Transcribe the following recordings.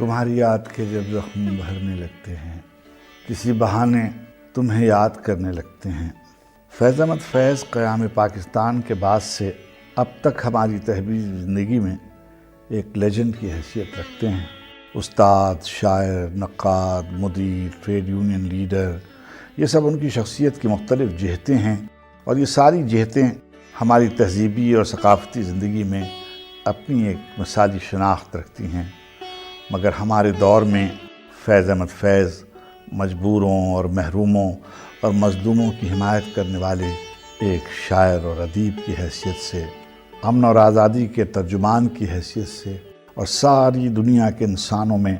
تمہاری یاد کے جب زخم بھرنے لگتے ہیں، کسی بہانے تمہیں یاد کرنے لگتے ہیں۔ فیض احمد فیض قیام پاکستان کے بعد سے اب تک ہماری تحریری زندگی میں ایک لیجنڈ کی حیثیت رکھتے ہیں۔ استاد، شاعر، نقاد، مدیر، ٹریڈ یونین لیڈر، یہ سب ان کی شخصیت کی مختلف جہتیں ہیں، اور یہ ساری جہتیں ہماری تہذیبی اور ثقافتی زندگی میں اپنی ایک مثالی شناخت رکھتی ہیں۔ مگر ہمارے دور میں فیض احمد فیض مجبوروں اور محروموں اور مظلوموں کی حمایت کرنے والے ایک شاعر اور ادیب کی حیثیت سے، امن اور آزادی کے ترجمان کی حیثیت سے، اور ساری دنیا کے انسانوں میں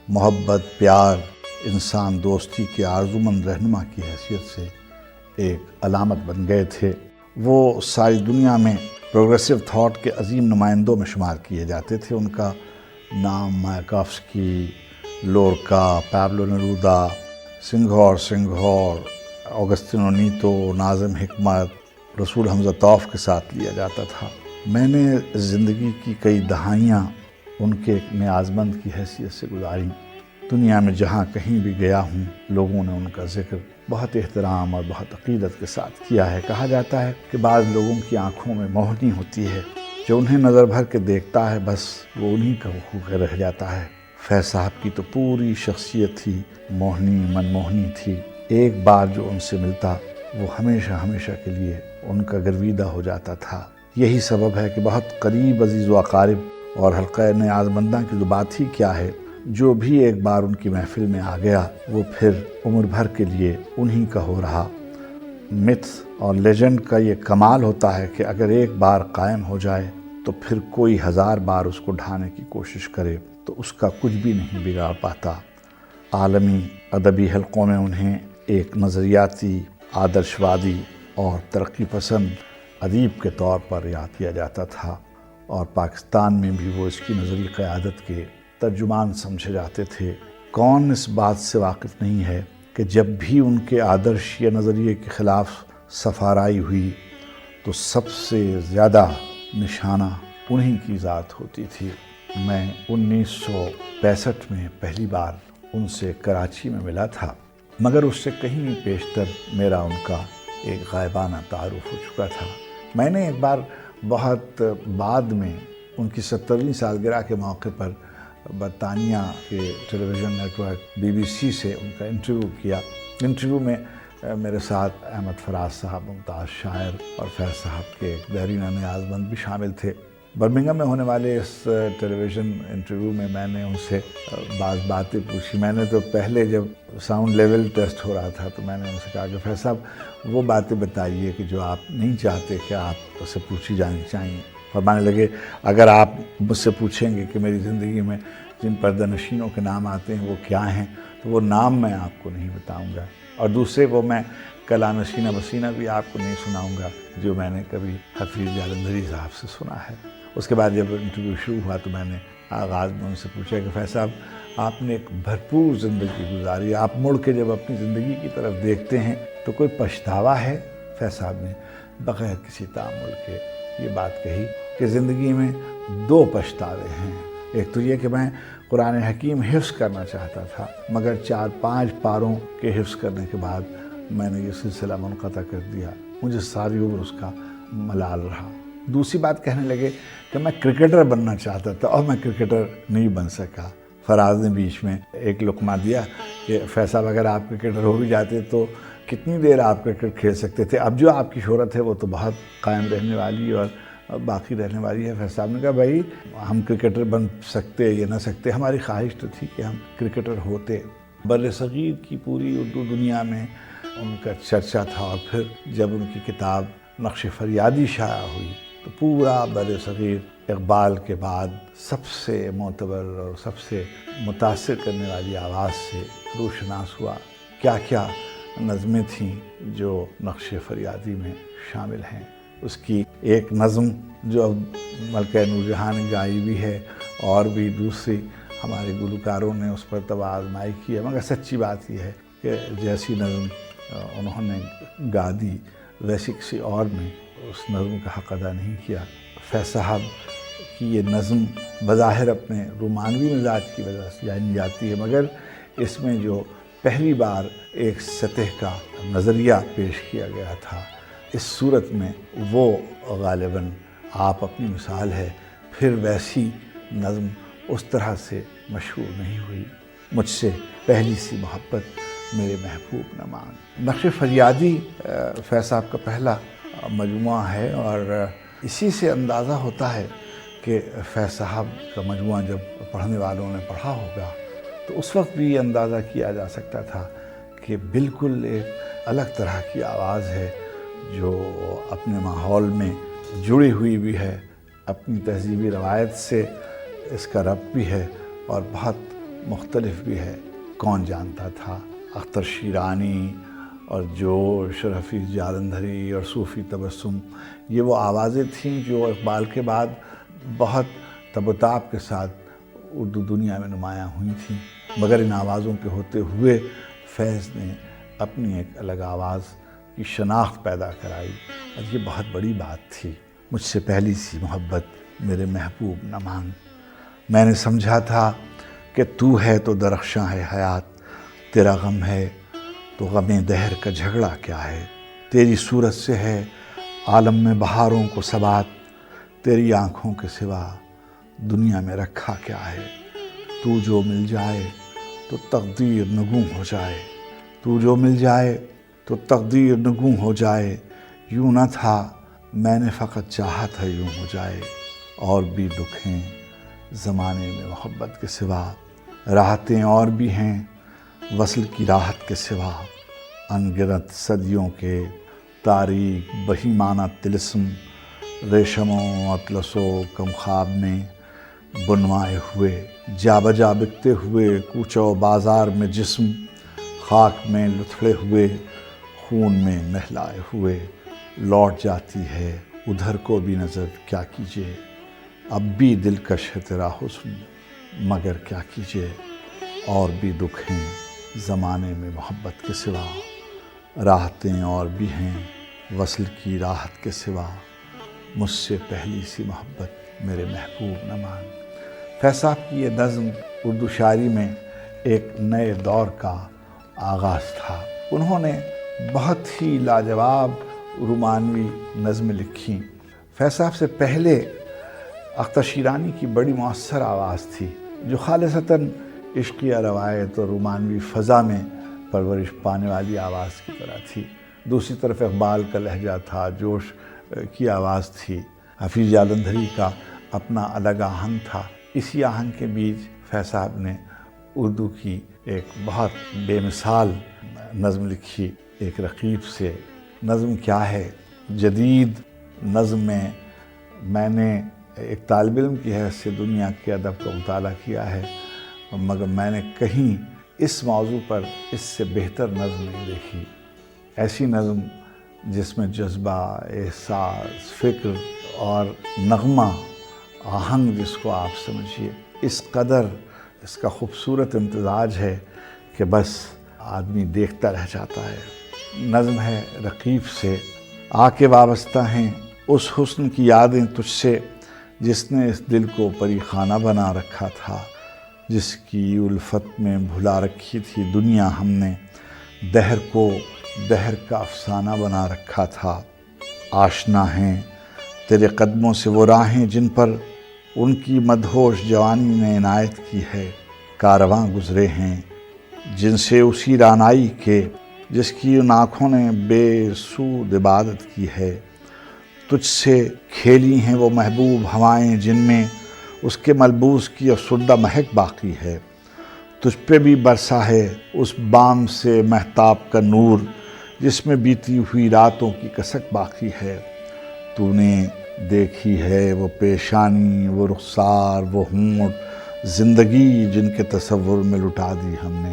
محبت، پیار، انسان دوستی کے آرزومند رہنما کی حیثیت سے ایک علامت بن گئے تھے۔ وہ ساری دنیا میں پروگریسو تھاٹ کے عظیم نمائندوں میں شمار کیے جاتے تھے۔ ان کا نام مایاکوفسکی، لورکا، پابلو نیرودا، سنگھور، اوگسٹینو نیتو، ناظم حکمت، رسول حمزہ توف کے ساتھ لیا جاتا تھا۔ میں نے زندگی کی کئی دہائیاں ان کے ایک نیازمند کی حیثیت سے گزاری۔ دنیا میں جہاں کہیں بھی گیا ہوں، لوگوں نے ان کا ذکر بہت احترام اور بہت عقیدت کے ساتھ کیا ہے۔ کہا جاتا ہے کہ بعض لوگوں کی آنکھوں میں موہنی ہوتی ہے، جو انہیں نظر بھر کے دیکھتا ہے بس وہ انہی کا ہو کے رہ جاتا ہے۔ فیض صاحب کی تو پوری شخصیت ہی موہنی، منموہنی تھی۔ ایک بار جو ان سے ملتا وہ ہمیشہ کے لیے ان کا گرویدہ ہو جاتا تھا۔ یہی سبب ہے کہ بہت قریب عزیز و اقارب اور حلقہ نیازمنداں کی تو بات ہی کیا ہے، جو بھی ایک بار ان کی محفل میں آ گیا وہ پھر عمر بھر کے لیے انہی کا ہو رہا۔ متھ اور لیجنڈ کا یہ کمال ہوتا ہے کہ اگر ایک بار قائم ہو جائے تو پھر کوئی 1000 بار اس کو ڈھانے کی کوشش کرے تو اس کا کچھ بھی نہیں بگاڑ پاتا۔ عالمی ادبی حلقوں میں انہیں ایک نظریاتی، آدرشوادی اور ترقی پسند ادیب کے طور پر یاد کیا جاتا تھا، اور پاکستان میں بھی وہ اس کی نظری قیادت کے ترجمان سمجھے جاتے تھے۔ کون اس بات سے واقف نہیں ہے کہ جب بھی ان کے آدرش یا نظریے کے خلاف سفارائی ہوئی تو سب سے زیادہ نشانہ انہی کی ذات ہوتی تھی۔ میں 1965 میں پہلی بار ان سے کراچی میں ملا تھا، مگر اس سے کہیں بیشتر میرا ان کا ایک غائبانہ تعارف ہو چکا تھا۔ میں نے ایک بار بہت بعد میں ان کی 70ویں سالگرہ کے موقع پر برطانیہ کے ٹیلی ویژن نیٹ ورک BBC سے ان کا انٹرویو کیا۔ انٹرویو میں میرے ساتھ احمد فراز صاحب، ممتاز شاعر، اور فیض صاحب کے دیرینہ نیازمند بھی شامل تھے۔ برمنگھم میں ہونے والے اس ٹیلی ویژن انٹرویو میں میں نے ان سے بعض باتیں پوچھی۔ میں نے تو پہلے جب ساؤنڈ لیول ٹیسٹ ہو رہا تھا تو میں نے ان سے کہا کہ فیض صاحب وہ باتیں بتائیے کہ جو آپ نہیں چاہتے کہ آپ سے پوچھی جانی چاہیے۔ فرمانے لگے اگر آپ مجھ سے پوچھیں گے کہ میری زندگی میں جن پردہ نشینوں کے نام آتے ہیں وہ کیا ہیں، تو وہ نام میں آپ کو نہیں بتاؤں گا، اور دوسرے وہ میں کلام سینہ بسینہ بھی آپ کو نہیں سناؤں گا جو میں نے کبھی حفیظ جالندھری صاحب سے سنا ہے۔ اس کے بعد جب انٹرویو شروع ہوا تو میں نے آغاز میں ان سے پوچھا کہ فیض صاحب آپ نے ایک بھرپور زندگی گزاری، آپ مڑ کے جب اپنی زندگی کی طرف دیکھتے ہیں تو کوئی پچھتاوا ہے؟ فیض صاحب نے بغیر کسی تعامل کے یہ بات کہی کہ زندگی میں 2 پچھتاوے ہیں۔ ایک تو یہ کہ میں قرآن حکیم حفظ کرنا چاہتا تھا، مگر 4-5 پاروں کے حفظ کرنے کے بعد میں نے یہ سلسلہ منقطع کر دیا، مجھے ساری عمر اس کا ملال رہا۔ دوسری بات کہنے لگے کہ میں کرکٹر بننا چاہتا تھا اور میں کرکٹر نہیں بن سکا۔ فراز نے بیچ میں ایک لقمہ دیا کہ فیض صاحب اگر آپ کرکٹر ہو بھی جاتے تو کتنی دیر آپ کرکٹ کھیل سکتے تھے، اب جو آپ کی شہرت ہے وہ تو بہت قائم رہنے والی اور باقی رہنے والی ہے۔ فیض صاحب نے کہا بھائی ہم کرکٹر بن سکتے یا نہ سکتے، ہماری خواہش تو تھی کہ ہم کرکٹر ہوتے۔ بر صغیر کی پوری اردو دنیا میں ان کا چرچا تھا، اور پھر جب ان کی کتاب نقش فریادی شائع ہوئی تو پورا بر صغیر اقبال کے بعد سب سے معتبر اور سب سے متاثر کرنے والی آواز سے روشناس ہوا۔ کیا کیا نظمیں تھیں جو نقش فریادی میں شامل ہیں۔ اس کی ایک نظم جو اب ملکہ نور جہاں نے گائی بھی ہے، اور بھی دوسری ہمارے گلوکاروں نے اس پر طبع آزمائی کی ہے، مگر سچی بات یہ ہے کہ جیسی نظم انہوں نے گا دی ویسی کسی اور نے اس نظم کا حق ادا نہیں کیا۔ فیض صاحب کی یہ نظم بظاہر اپنے رومانوی مزاج کی وجہ سے جانی جاتی ہے، مگر اس میں جو پہلی بار ایک سطح کا نظریہ پیش کیا گیا تھا، اس صورت میں وہ غالباً آپ اپنی مثال ہے، پھر ویسی نظم اس طرح سے مشہور نہیں ہوئی۔ مجھ سے پہلی سی محبت میرے محبوب نہ مانگ۔ نقش فریادی فیض صاحب کا پہلا مجموعہ ہے، اور اسی سے اندازہ ہوتا ہے کہ فیض صاحب کا مجموعہ جب پڑھنے والوں نے پڑھا ہوگا تو اس وقت بھی یہ اندازہ کیا جا سکتا تھا کہ بالکل ایک الگ طرح کی آواز ہے جو اپنے ماحول میں جڑی ہوئی بھی ہے، اپنی تہذیبی روایت سے اس کا ربط بھی ہے اور بہت مختلف بھی ہے۔ کون جانتا تھا اختر شیرانی اور جوش، حفیظ جالندھری اور صوفی تبسم، یہ وہ آوازیں تھیں جو اقبال کے بعد بہت تب و تاب کے ساتھ اردو دنیا میں نمایاں ہوئی تھیں، مگر ان آوازوں کے ہوتے ہوئے فیض نے اپنی ایک الگ آواز کی شناخت پیدا کرائی، اور یہ بہت بڑی بات تھی۔ مجھ سے پہلی سی محبت میرے محبوب نہ مانگ۔ میں نے سمجھا تھا کہ تو ہے تو درخشاں ہے حیات، تیرا غم ہے تو غم دہر کا جھگڑا کیا ہے، تیری صورت سے ہے عالم میں بہاروں کو ثبات، تیری آنکھوں کے سوا دنیا میں رکھا کیا ہے، تو جو مل جائے تو تقدیر نگوں ہو جائے، تو جو مل جائے تو تقدیر نگوں ہو جائے، یوں نہ تھا میں نے فقط چاہا تھا یوں ہو جائے، اور بھی دکھ ہیں زمانے میں محبت کے سوا، راحتیں اور بھی ہیں وصل کی راحت کے سوا، انگنت صدیوں کے تاریک بہیمانہ طلسم، ریشم و اطلس و کم خواب میں بنوائے ہوئے، جا بجا بکتے ہوئے کوچہ و بازار میں جسم، خاک میں لتھڑے ہوئے خون میں نہلائے ہوئے، لوٹ جاتی ہے ادھر کو بھی نظر کیا کیجیے، اب بھی دلکش ہے تیرا حسن مگر کیا کیجیے، اور بھی دکھ ہیں زمانے میں محبت کے سوا، راحتیں اور بھی ہیں وصل کی راحت کے سوا، مجھ سے پہلی سی محبت میرے محبوب نہ مانگ۔ فیض صاحب کی یہ نظم اردو شاعری میں ایک نئے دور کا آغاز تھا۔ انہوں نے بہت ہی لاجواب رومانوی نظمیں لکھیں۔ فیض صاحب سے پہلے اختر شیرانی کی بڑی مؤثر آواز تھی جو خالصتاً عشقیہ روایت اور رومانوی فضا میں پرورش پانے والی آواز کی طرح تھی۔ دوسری طرف اقبال کا لہجہ تھا، جوش کی آواز تھی، حفیظ جالندھری کا اپنا الگ آہنگ تھا۔ اسی آہنگ کے بیچ فیض صاحب نے اردو کی ایک بہت بے مثال نظم لکھی، ایک رقیب سے۔ نظم کیا ہے؟ جدید نظم میں نے ایک طالب علم کی حیث سے دنیا کے ادب کا مطالعہ کیا ہے، مگر میں نے کہیں اس موضوع پر اس سے بہتر نظم نہیں دیکھی۔ ایسی نظم جس میں جذبہ، احساس، فکر اور نغمہ، آہنگ جس کو آپ سمجھیے، اس قدر اس کا خوبصورت امتزاج ہے کہ بس آدمی دیکھتا رہ جاتا ہے۔ نظم ہے رقیب سے۔ آ کے وابستہ ہیں اس حسن کی یادیں تجھ سے جس نے اس دل کو پری خانہ بنا رکھا تھا، جس کی الفت میں بھلا رکھی تھی دنیا ہم نے، دہر کو دہر کا افسانہ بنا رکھا تھا۔ آشنا ہیں تیرے قدموں سے وہ راہیں جن پر ان کی مدہوش جوانی نے عنایت کی ہے، کارواں گزرے ہیں جن سے اسی رعنائی کے جس کی ان آنکھوں نے بے سود عبادت کی ہے، تجھ سے کھیلی ہیں وہ محبوب ہوائیں جن میں اس کے ملبوس کی افسردہ مہک باقی ہے، تجھ پہ بھی برسا ہے اس بام سے مہتاب کا نور جس میں بیتی ہوئی راتوں کی کسک باقی ہے، تو نے دیکھی ہے وہ پیشانی، وہ رخسار، وہ ہونٹ، زندگی جن کے تصور میں لٹا دی ہم نے،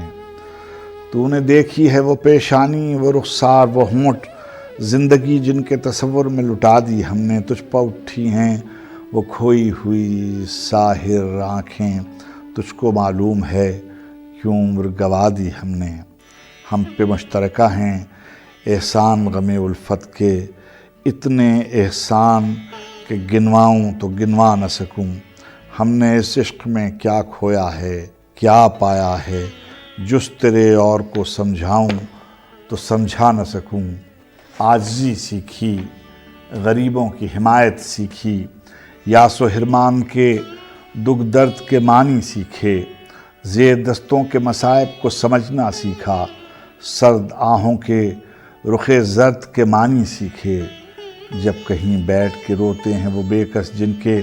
تو نے دیکھی ہے وہ پیشانی، وہ رخسار، وہ ہونٹ، زندگی جن کے تصور میں لٹا دی ہم نے، تجھ پہ اٹھی ہیں وہ کھوئی ہوئی ساحر آنکھیں، تجھ کو معلوم ہے کیوں عمر گوا دی ہم نے، ہم پہ مشترکہ ہیں احسان غم الفت کے، اتنے احسان کہ گنواؤں تو گنوا نہ سکوں، ہم نے اس عشق میں کیا کھویا ہے کیا پایا ہے، جس تیرے اور کو سمجھاؤں تو سمجھا نہ سکوں۔ عاجزی سیکھی، غریبوں کی حمایت سیکھی، یاس و حرمان کے دکھ درد کے معنی سیکھے، زیر دستوں کے مصائب کو سمجھنا سیکھا، سرد آہوں کے رخ زرد کے معنی سیکھے۔ جب کہیں بیٹھ کے روتے ہیں وہ بے کس جن کے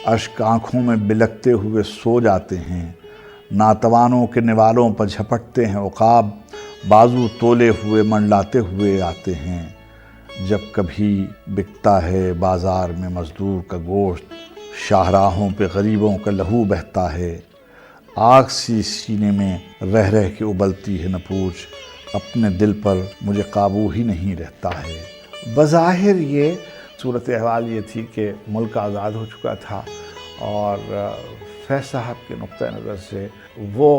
اشک آنکھوں میں بلکتے ہوئے سو جاتے ہیں، ناتوانوں کے نوالوں پر جھپٹتے ہیں عقاب، بازو تولے ہوئے منڈلاتے ہوئے آتے ہیں۔ جب کبھی بکتا ہے بازار میں مزدور کا گوشت، شاہراہوں پہ غریبوں کا لہو بہتا ہے، آگ سی سینے میں رہ رہ کے ابلتی ہے نہ پوچھ، اپنے دل پر مجھے قابو ہی نہیں رہتا ہے۔ بظاہر یہ صورتحال یہ تھی کہ ملک آزاد ہو چکا تھا اور فیض صاحب کے نقطہ نظر سے وہ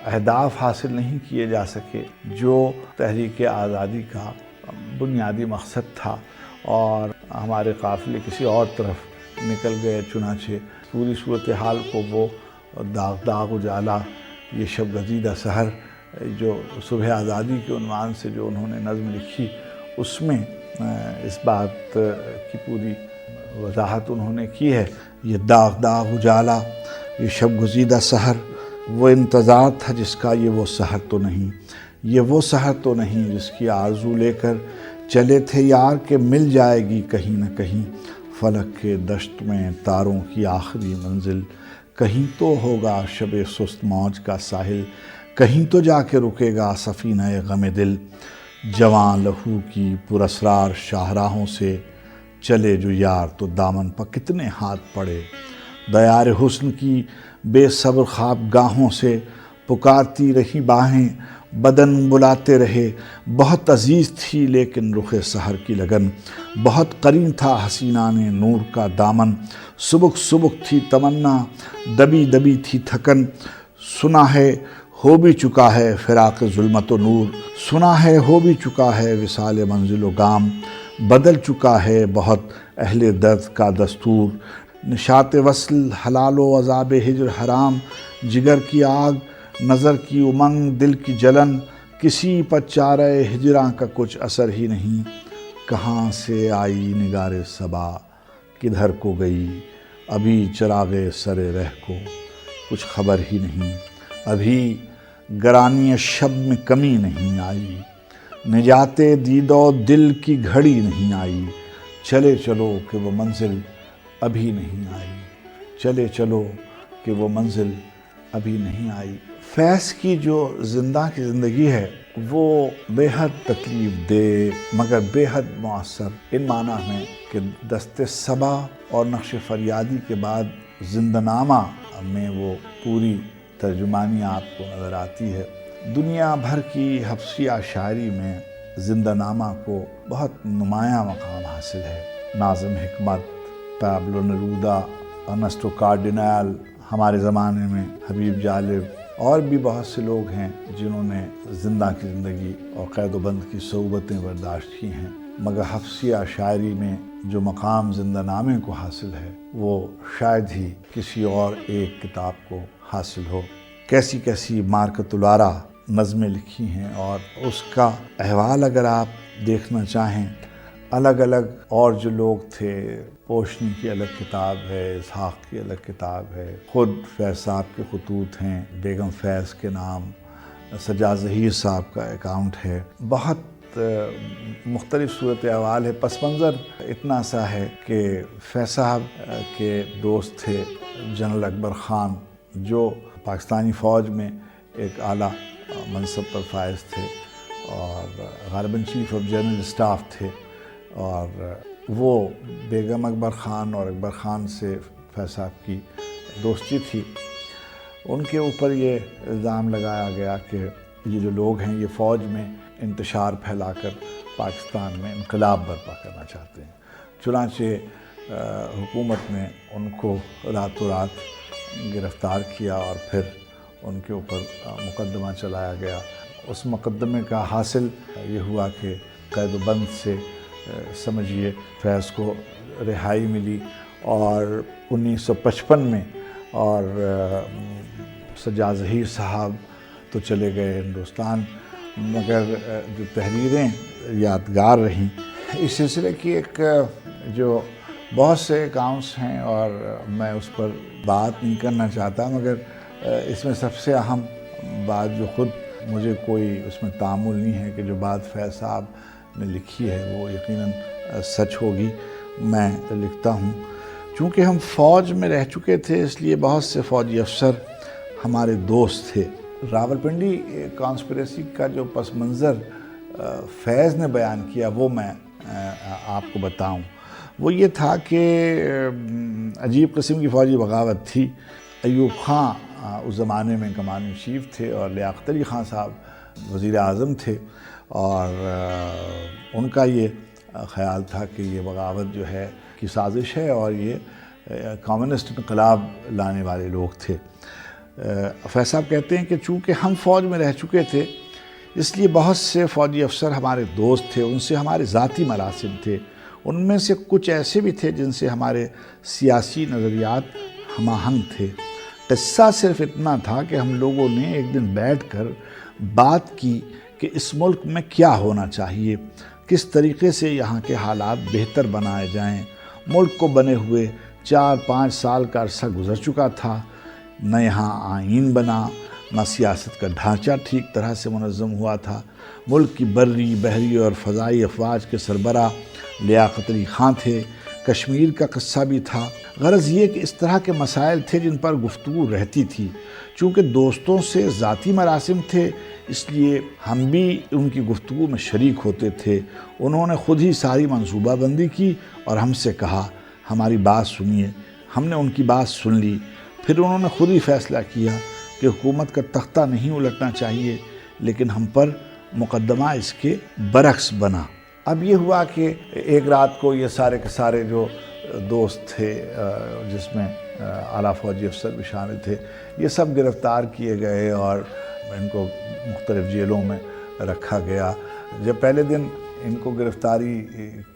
اہداف حاصل نہیں کیے جا سکے جو تحریک آزادی کا بنیادی مقصد تھا، اور ہمارے قافلے کسی اور طرف نکل گئے۔ چنانچہ پوری صورتحال کو وہ داغ داغ اجالا، یہ شب گزیدہ سحر جو صبح آزادی کے عنوان سے جو انہوں نے نظم لکھی، اس میں اس بات کی پوری وضاحت انہوں نے کی ہے۔ یہ داغ داغ اجالا، یہ شب گزیدہ سحر، وہ انتظار تھا جس کا یہ وہ سحر تو نہیں، یہ وہ سحر تو نہیں جس کی آرزو لے کر چلے تھے یار کہ مل جائے گی کہیں نہ کہیں، فلک کے دشت میں تاروں کی آخری منزل، کہیں تو ہوگا شب سست موج کا ساحل، کہیں تو جا کے رکے گا سفینہ غم دل، جوان لہو کی پراسرار شاہراہوں سے چلے جو یار تو دامن پر کتنے ہاتھ پڑے، دیار حسن کی بے صبر خواب گاہوں سے پکارتی رہی باہیں، بدن بلاتے رہے، بہت عزیز تھی لیکن رخ سحر کی لگن، بہت قرین تھا حسینہ نے نور کا دامن، سبک سبک تھی تمنا، دبی دبی تھی تھکن، سنا ہے ہو بھی چکا ہے فراق ظلمت و نور، سنا ہے ہو بھی چکا ہے وصال منزل و گام، بدل چکا ہے بہت اہل درد کا دستور، نشاط وصل حلال و عذاب ہجر حرام، جگر کی آگ نظر کی امنگ دل کی جلن، کسی پر چارہ ہجراں کا کچھ اثر ہی نہیں، کہاں سے آئی نگار صبا کدھر کو گئی، ابھی چراغ سر رہ کو کچھ خبر ہی نہیں، ابھی گرانی شب میں کمی نہیں آئی، نجات دید و دل کی گھڑی نہیں آئی، چلے چلو کہ وہ منزل ابھی نہیں آئی، چلے چلو کہ وہ منزل ابھی نہیں آئی۔ فیض کی جو زندہ کی زندگی ہے وہ بے حد تکلیف دہ مگر بے حد مؤثر ان معنی میں کہ دست صبا اور نقش فریادی کے بعد زندہ نامہ میں وہ پوری ترجمانی آپ کو نظر آتی ہے۔ دنیا بھر کی حفصیہ شاعری میں زندہ نامہ کو بہت نمایاں مقام حاصل ہے۔ ناظم حکمت، پابلو نرودہ، ارنسٹو کارڈینال، ہمارے زمانے میں حبیب جالب اور بھی بہت سے لوگ ہیں جنہوں نے زندہ کی زندگی اور قید و بند کی صعوبتیں برداشت کی ہیں، مگر حفصیہ شاعری میں جو مقام زندہ نامے کو حاصل ہے وہ شاید ہی کسی اور ایک کتاب کو حاصل ہو۔ کیسی کیسی مارکت الارا نظمیں لکھی ہیں، اور اس کا احوال اگر آپ دیکھنا چاہیں، الگ الگ اور جو لوگ تھے، پوشنی کی الگ کتاب ہے، اسحاق کی الگ کتاب ہے، خود فیض صاحب کے خطوط ہیں، بیگم فیض کے نام، سجاد ظہیر صاحب کا اکاؤنٹ ہے، بہت مختلف صورت احوال ہے۔ پس منظر اتنا سا ہے کہ فیض صاحب کے دوست تھے جنرل اکبر خان، جو پاکستانی فوج میں ایک اعلیٰ منصب پر فائز تھے اور غالباً چیف آف جنرل اسٹاف تھے، اور وہ بیگم اکبر خان اور اکبر خان سے فیض صاحب کی دوستی تھی۔ ان کے اوپر یہ الزام لگایا گیا کہ یہ جو لوگ ہیں یہ فوج میں انتشار پھیلا کر پاکستان میں انقلاب برپا کرنا چاہتے ہیں، چنانچہ حکومت نے ان کو راتوں رات گرفتار کیا اور پھر ان کے اوپر مقدمہ چلایا گیا۔ اس مقدمے کا حاصل یہ ہوا کہ قید و بند سے سمجھیے فیض کو رہائی ملی، اور 1955 میں اور سجاد ظہیر صاحب تو چلے گئے ہندوستان، مگر جو تحریریں یادگار رہیں اس سلسلے کی ایک جو بہت سے اکاؤنٹس ہیں اور میں اس پر بات نہیں کرنا چاہتا، مگر اس میں سب سے اہم بات جو خود مجھے کوئی اس میں تعامل نہیں ہے کہ جو بات فیض صاحب نے لکھی ہے وہ یقیناً سچ ہوگی۔ میں لکھتا ہوں چونکہ ہم فوج میں رہ چکے تھے اس لیے بہت سے فوجی افسر ہمارے دوست تھے۔ راولپنڈی کانسپریسی کا جو پس منظر فیض نے بیان کیا وہ میں آپ کو بتاؤں، وہ یہ تھا کہ عجیب قسم کی فوجی بغاوت تھی۔ ایوب خان اس زمانے میں کمانڈر ان چیف تھے اور لیاقت علی خان صاحب وزیر اعظم تھے، اور ان کا یہ خیال تھا کہ یہ بغاوت جو ہے کی سازش ہے اور یہ کمیونسٹ انقلاب لانے والے لوگ تھے۔ فیض صاحب کہتے ہیں کہ چونکہ ہم فوج میں رہ چکے تھے اس لیے بہت سے فوجی افسر ہمارے دوست تھے، ان سے ہمارے ذاتی مراسم تھے، ان میں سے کچھ ایسے بھی تھے جن سے ہمارے سیاسی نظریات ہم آہنگ تھے۔ قصہ صرف اتنا تھا کہ ہم لوگوں نے ایک دن بیٹھ کر بات کی کہ اس ملک میں کیا ہونا چاہیے، کس طریقے سے یہاں کے حالات بہتر بنائے جائیں۔ ملک کو بنے ہوئے 4-5 سال کا عرصہ گزر چکا تھا، نہ یہاں آئین بنا، نہ سیاست کا ڈھانچہ ٹھیک طرح سے منظم ہوا تھا۔ ملک کی بری، بحری اور فضائی افواج کے سربراہ لیاقت علی خان تھے۔ کشمیر کا قصہ بھی تھا۔ غرض یہ کہ اس طرح کے مسائل تھے جن پر گفتگو رہتی تھی۔ چونکہ دوستوں سے ذاتی مراسم تھے اس لیے ہم بھی ان کی گفتگو میں شریک ہوتے تھے۔ انہوں نے خود ہی ساری منصوبہ بندی کی اور ہم سے کہا ہماری بات سنیے۔ ہم نے ان کی بات سن لی، پھر انہوں نے خود ہی فیصلہ کیا کہ حکومت کا تختہ نہیں الٹنا چاہیے، لیکن ہم پر مقدمہ اس کے برعکس بنا۔ اب یہ ہوا کہ ایک رات کو یہ سارے کے سارے جو دوست تھے جس میں اعلیٰ فوجی افسر بھی شامل تھے، یہ سب گرفتار کیے گئے اور ان کو مختلف جیلوں میں رکھا گیا۔ جب پہلے دن ان کو گرفتاری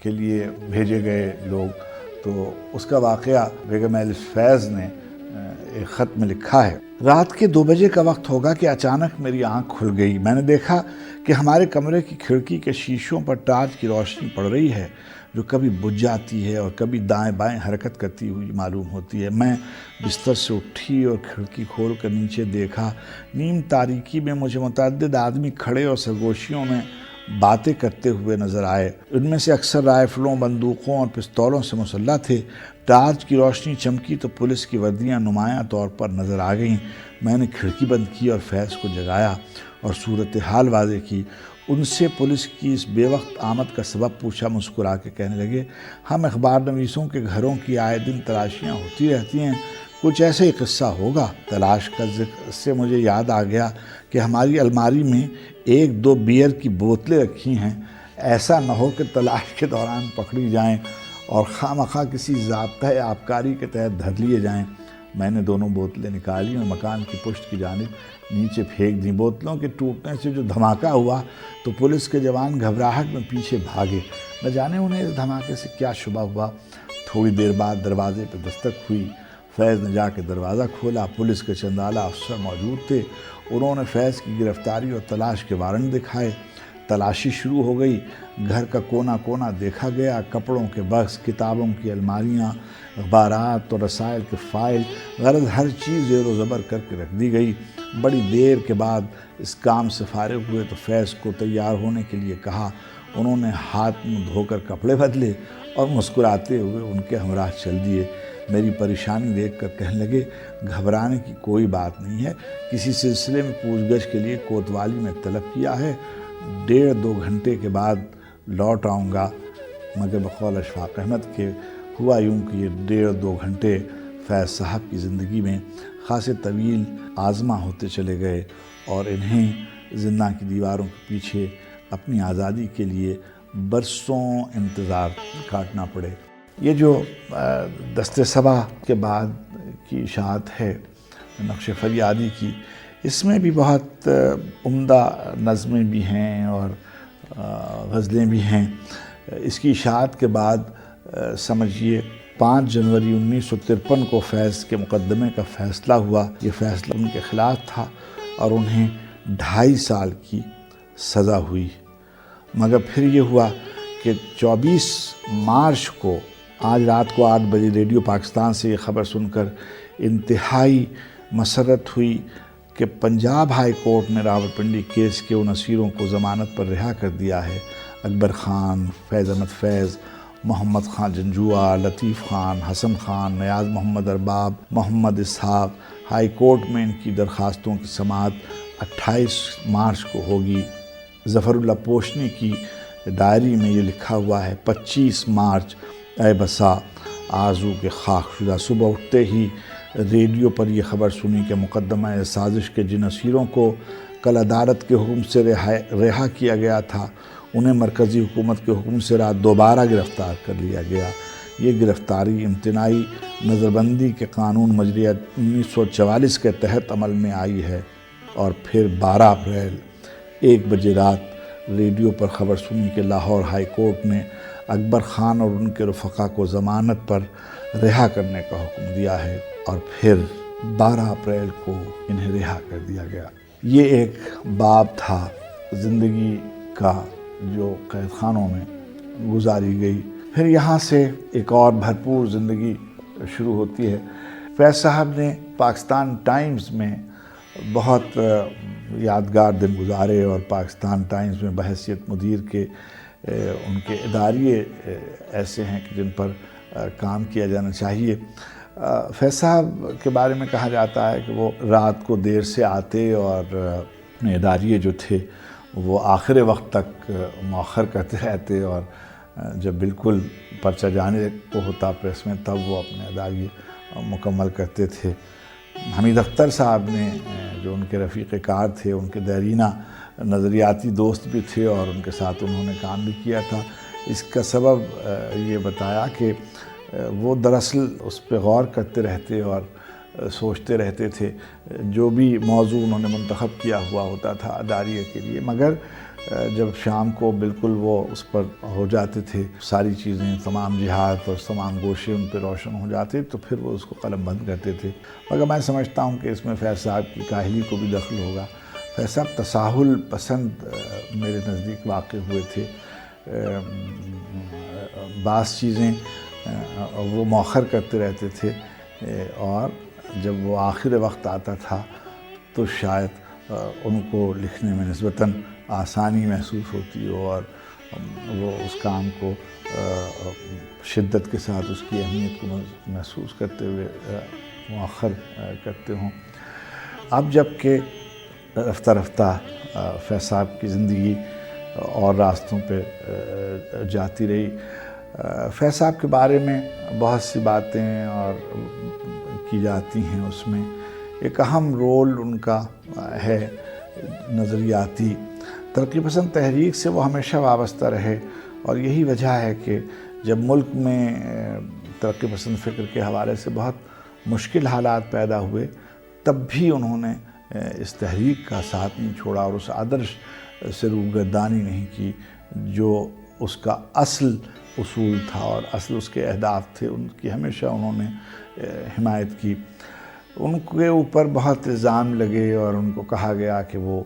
کے لیے بھیجے گئے لوگ تو اس کا واقعہ بیگم ایلس فیض نے ایک خط میں لکھا ہے۔ رات کے 2 بجے کا وقت ہوگا کہ اچانک میری آنکھ کھل گئی۔ میں نے دیکھا کہ ہمارے کمرے کی کھڑکی کے شیشوں پر ٹارچ کی روشنی پڑ رہی ہے جو کبھی بجھ جاتی ہے اور کبھی دائیں بائیں حرکت کرتی ہوئی معلوم ہوتی ہے۔ میں بستر سے اٹھی اور کھڑکی کھول کر نیچے دیکھا۔ نیم تاریکی میں مجھے متعدد آدمی کھڑے اور سرگوشیوں میں باتیں کرتے ہوئے نظر آئے۔ ان میں سے اکثر رائفلوں، بندوقوں اور پستولوں سے مسلح تھے۔ ٹارچ کی روشنی چمکی تو پولیس کی وردیاں نمایاں طور پر نظر آ گئیں۔ میں نے کھڑکی بند کی اور فیض کو جگایا اور صورتحال واضح کی۔ ان سے پولیس کی اس بے وقت آمد کا سبب پوچھا۔ مسکرا کے کہنے لگے ہم اخبار نویسوں کے گھروں کی آئے دن تلاشیاں ہوتی رہتی ہیں، کچھ ایسا ہی قصہ ہوگا۔ تلاش کا ذکر سے مجھے یاد آ گیا کہ ہماری الماری میں 1-2 بیئر کی بوتلیں رکھی ہیں، ایسا نہ ہو کہ تلاش کے دوران پکڑی جائیں اور خواہ مخواہ کسی ضابطۂ آبکاری کے تحت دھر لیے جائیں۔ میں نے دونوں بوتلیں نکالی اور مکان کی پشت کی جانب نیچے پھینک دیں۔ بوتلوں کے ٹوٹنے سے جو دھماکہ ہوا تو پولیس کے جوان گھبراہٹ میں پیچھے بھاگے۔ نہ جانے انہیں اس دھماکے سے کیا شبہ ہوا۔ تھوڑی دیر بعد دروازے پہ دستک ہوئی۔ فیض نے جا کے دروازہ کھولا۔ پولیس کے چند اعلیٰ افسر موجود تھے۔ انہوں نے فیض کی گرفتاری اور تلاش کے وارنٹ دکھائے۔ تلاشی شروع ہو گئی۔ گھر کا کونا کونا دیکھا گیا۔ کپڑوں کے بکس، کتابوں کی الماریاں، اخبارات اور رسائل کے فائل، غرض ہر چیز زیر و زبر کر کے رکھ دی گئی۔ بڑی دیر کے بعد اس کام سے فارغ ہوئے تو فیض کو تیار ہونے کے لیے کہا۔ انہوں نے ہاتھ منہ دھو کر کپڑے بدلے اور مسکراتے ہوئے ان کے ہمراہ چل دیے۔ میری پریشانی دیکھ کر کہنے لگے گھبرانے کی کوئی بات نہیں ہے، کسی سلسلے میں پوچھ گچھ کے لیے کوتوالی میں طلب کیا ہے، 1.5-2 گھنٹے کے بعد لوٹ آؤں گا۔ مگر بقول اشفاق احمد کے ہوا یوں کہ یہ 1.5-2 گھنٹے فیض صاحب کی زندگی میں خاصے طویل آزما ہوتے چلے گئے اور انہیں زندہ کی دیواروں کے پیچھے اپنی آزادی کے لیے برسوں انتظار کاٹنا پڑے۔ یہ جو دست صبا کے بعد کی اشاعت ہے نقش فریادی کی، اس میں بھی بہت عمدہ نظمیں بھی ہیں اور غزلیں بھی ہیں۔ اس کی اشاعت کے بعد سمجھیے 5 جنوری 1953 کو فیض کے مقدمے کا فیصلہ ہوا۔ یہ فیصلہ ان کے خلاف تھا اور انہیں 2.5 سال کی سزا ہوئی، مگر پھر یہ ہوا کہ 24 مارچ کو آج رات کو 8 بجے ریڈیو پاکستان سے یہ خبر سن کر انتہائی مسرت ہوئی کہ پنجاب ہائی کورٹ نے راولپنڈی کیس کے ان اسیروں کو ضمانت پر رہا کر دیا ہے۔ اکبر خان، فیض احمد فیض، محمد خان جنجوعہ، لطیف خان، حسن خان، نیاز محمد ارباب، محمد اسحاق۔ ہائی کورٹ میں ان کی درخواستوں کی سماعت 28 مارچ کو ہوگی۔ ظفر اللہ پوشنی کی ڈائری میں یہ لکھا ہوا ہے: 25 مارچ، اے بسا آرزو کے خاک شدہ، صبح اٹھتے ہی ریڈیو پر یہ خبر سنی کہ مقدمہ سازش کے جن اسیروں کو کل عدالت کے حکم سے رہا کیا گیا تھا، انہیں مرکزی حکومت کے حکم سے رات دوبارہ گرفتار کر لیا گیا۔ یہ گرفتاری امتناعی نظر بندی کے قانون مجریہ 1944 کے تحت عمل میں آئی ہے۔ اور پھر 12 اپریل 1 بجے رات ریڈیو پر خبر سنی کہ لاہور ہائی کورٹ نے اکبر خان اور ان کے رفقا کو ضمانت پر رہا کرنے کا حکم دیا ہے، اور پھر 12 اپریل کو انہیں رہا کر دیا گیا۔ یہ ایک باب تھا زندگی کا جو قید خانوں میں گزاری گئی۔ پھر یہاں سے ایک اور بھرپور زندگی شروع ہوتی ہے۔ فیض صاحب نے پاکستان ٹائمز میں بہت یادگار دن گزارے، اور پاکستان ٹائمز میں بحیثیت مدیر کے ان کے اداریے ایسے ہیں کہ جن پر کام کیا جانا چاہیے۔ فیض صاحب کے بارے میں کہا جاتا ہے کہ وہ رات کو دیر سے آتے اور اپنے اداریے جو تھے وہ آخر وقت تک مؤخر کرتے رہتے، اور جب بالکل پرچہ جانے کو ہوتا پریس میں تب وہ اپنے اداریے مکمل کرتے تھے۔ حمید اختر صاحب نے جو ان کے رفیق کار تھے، ان کے دیرینہ نظریاتی دوست بھی تھے، اور ان کے ساتھ انہوں نے کام بھی کیا تھا۔ اس کا سبب یہ بتایا کہ وہ دراصل اس پہ غور کرتے رہتے اور سوچتے رہتے تھے، جو بھی موضوع انہوں نے منتخب کیا ہوا ہوتا تھا اداریے کے لیے، مگر جب شام کو بالکل وہ اس پر ہو جاتے تھے، ساری چیزیں، تمام جہات اور تمام گوشے ان پہ روشن ہو جاتے، تو پھر وہ اس کو قلم بند کرتے تھے۔ مگر میں سمجھتا ہوں کہ اس میں فیض صاحب کی کاہلی کو بھی دخل ہوگا۔ فیض صاحب تساہل پسند میرے نزدیک واقع ہوئے تھے۔ بعض چیزیں وہ مؤخر کرتے رہتے تھے، اور جب وہ آخر وقت آتا تھا تو شاید ان کو لکھنے میں نسبتاً آسانی محسوس ہوتی ہو، اور وہ اس کام کو شدت کے ساتھ اس کی اہمیت کو محسوس کرتے ہوئے مؤخر کرتے ہوں۔ اب جب کہ رفتہ رفتہ فیض صاحب کی زندگی اور راستوں پہ جاتی رہی، فیض صاحب کے بارے میں بہت سی باتیں اور کی جاتی ہیں۔ اس میں ایک اہم رول ان کا ہے نظریاتی۔ ترقی پسند تحریک سے وہ ہمیشہ وابستہ رہے، اور یہی وجہ ہے کہ جب ملک میں ترقی پسند فکر کے حوالے سے بہت مشکل حالات پیدا ہوئے، تب بھی انہوں نے اس تحریک کا ساتھ نہیں چھوڑا، اور اس آدرش سے روگردانی نہیں کی جو اس کا اصل اصول تھا اور اصل اس کے اہداف تھے۔ ان کی ہمیشہ انہوں نے حمایت کی۔ ان کے اوپر بہت الزام لگے، اور ان کو کہا گیا کہ وہ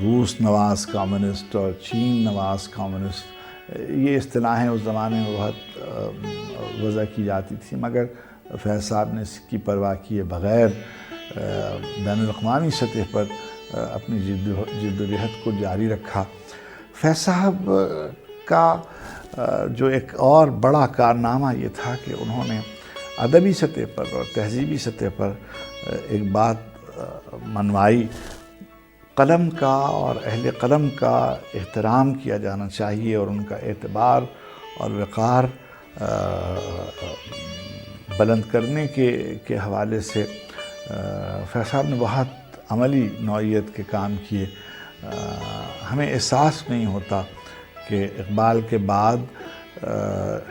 روس نواز کمیونسٹ اور چین نواز کمیونسٹ، یہ اصطلاحیں اس زمانے میں بہت وضع کی جاتی تھی، مگر فیض صاحب نے اس کی پرواہ کیے بغیر بین الاقوامی سطح پر اپنی جد و جہد کو جاری رکھا۔ فیض صاحب کا جو ایک اور بڑا کارنامہ یہ تھا کہ انہوں نے ادبی سطح پر اور تہذیبی سطح پر ایک بات منوائی: قلم کا اور اہل قلم کا احترام کیا جانا چاہیے، اور ان کا اعتبار اور وقار بلند کرنے کے حوالے سے فیض صاحب نے بہت عملی نوعیت کے کام کیے۔ ہمیں احساس نہیں ہوتا کہ اقبال کے بعد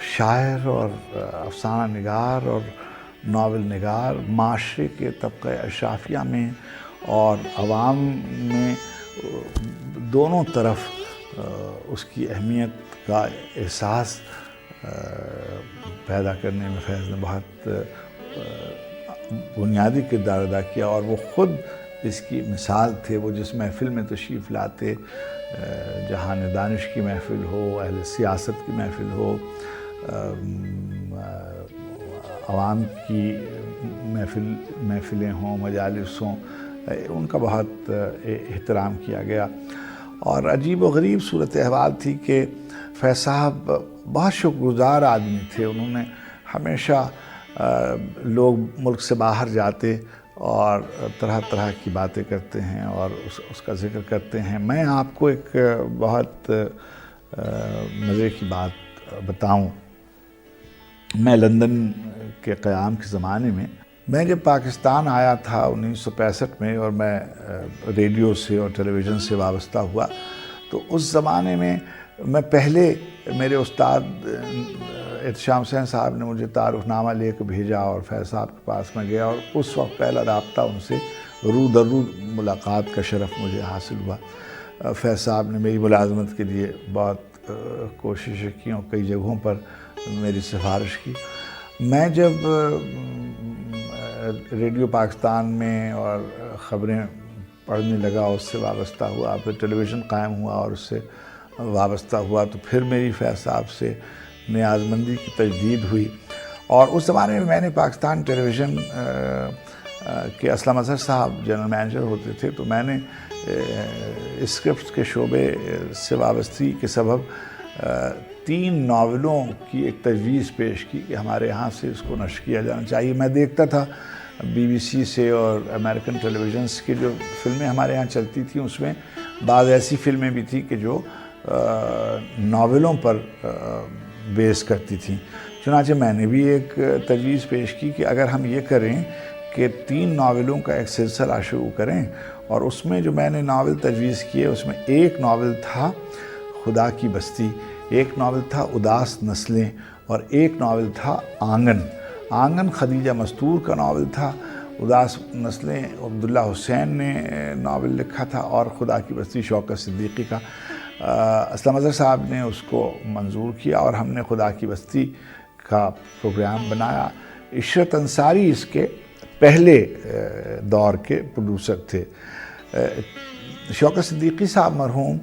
شاعر اور افسانہ نگار اور ناول نگار معاشرے کے طبقہ اشرافیہ میں اور عوام میں دونوں طرف اس کی اہمیت کا احساس پیدا کرنے میں فیض نے بہت بنیادی کردار ادا کیا، اور وہ خود اس کی مثال تھے۔ وہ جس محفل میں تشریف لاتے، جہان دانش کی محفل ہو، اہل سیاست کی محفل ہو، عوام کی محفلیں ہوں، مجالس ہوں، ان کا بہت احترام کیا گیا۔ اور عجیب و غریب صورت احوال تھی کہ فیض صاحب بہت شکر گزار آدمی تھے۔ انہوں نے ہمیشہ لوگ ملک سے باہر جاتے اور طرح طرح کی باتیں کرتے ہیں اور اس کا ذکر کرتے ہیں۔ میں آپ کو ایک بہت مزے کی بات بتاؤں۔ میں لندن کے قیام کے زمانے میں جب پاکستان آیا تھا 1965 میں، اور میں ریڈیو سے اور ٹیلی ویژن سے وابستہ ہوا، تو اس زمانے میں پہلے میرے استاد احتشام حسین صاحب نے مجھے تعارف نامہ لے کے بھیجا، اور فیض صاحب کے پاس میں گیا، اور اس وقت پہلا رابطہ ان سے رو در رو ملاقات کا شرف مجھے حاصل ہوا۔ فیض صاحب نے میری ملازمت کے لیے بہت کوششیں کی اور کئی جگہوں پر میری سفارش کی۔ میں جب ریڈیو پاکستان میں اور خبریں پڑھنے لگا، اس سے وابستہ ہوا، پھر ٹیلی ویژن قائم ہوا اور اس سے وابستہ ہوا، تو پھر میری فیض صاحب سے نیازمندی کی تجدید ہوئی۔ اور اس زمانے میں نے پاکستان ٹیلی ویژن کے اسلم اظہر صاحب جنرل مینیجر ہوتے تھے، تو میں نے اسکرپٹ کے شعبے سے وابستگی کے سبب 3 ناولوں کی ایک تجویز پیش کی کہ ہمارے یہاں سے اس کو نشر کیا جانا چاہیے۔ میں دیکھتا تھا BBC سے اور امریکن ٹیلی ویژنس کی جو فلمیں ہمارے یہاں چلتی تھیں، اس میں بعض ایسی فلمیں بھی تھیں کہ جو ناولوں پر بیس کرتی تھیں۔ چنانچہ میں نے بھی ایک تجویز پیش کی کہ اگر ہم یہ کریں کہ 3 ناولوں کا ایک سلسلہ شروع کریں، اور اس میں جو میں نے ناول تجویز کیے، اس میں ایک ناول تھا خدا کی بستی، ایک ناول تھا اداس نسلیں، اور ایک ناول تھا آنگن۔ آنگن خدیجہ مستور کا ناول تھا، اداس نسلیں عبداللہ حسین نے ناول لکھا تھا، اور خدا کی بستی شوکت صدیقی کا۔ اسلم اظہر صاحب نے اس کو منظور کیا، اور ہم نے خدا کی بستی کا پروگرام بنایا۔ عشرت انصاری اس کے پہلے دور کے پروڈیوسر تھے۔ شوکت صدیقی صاحب مرحوم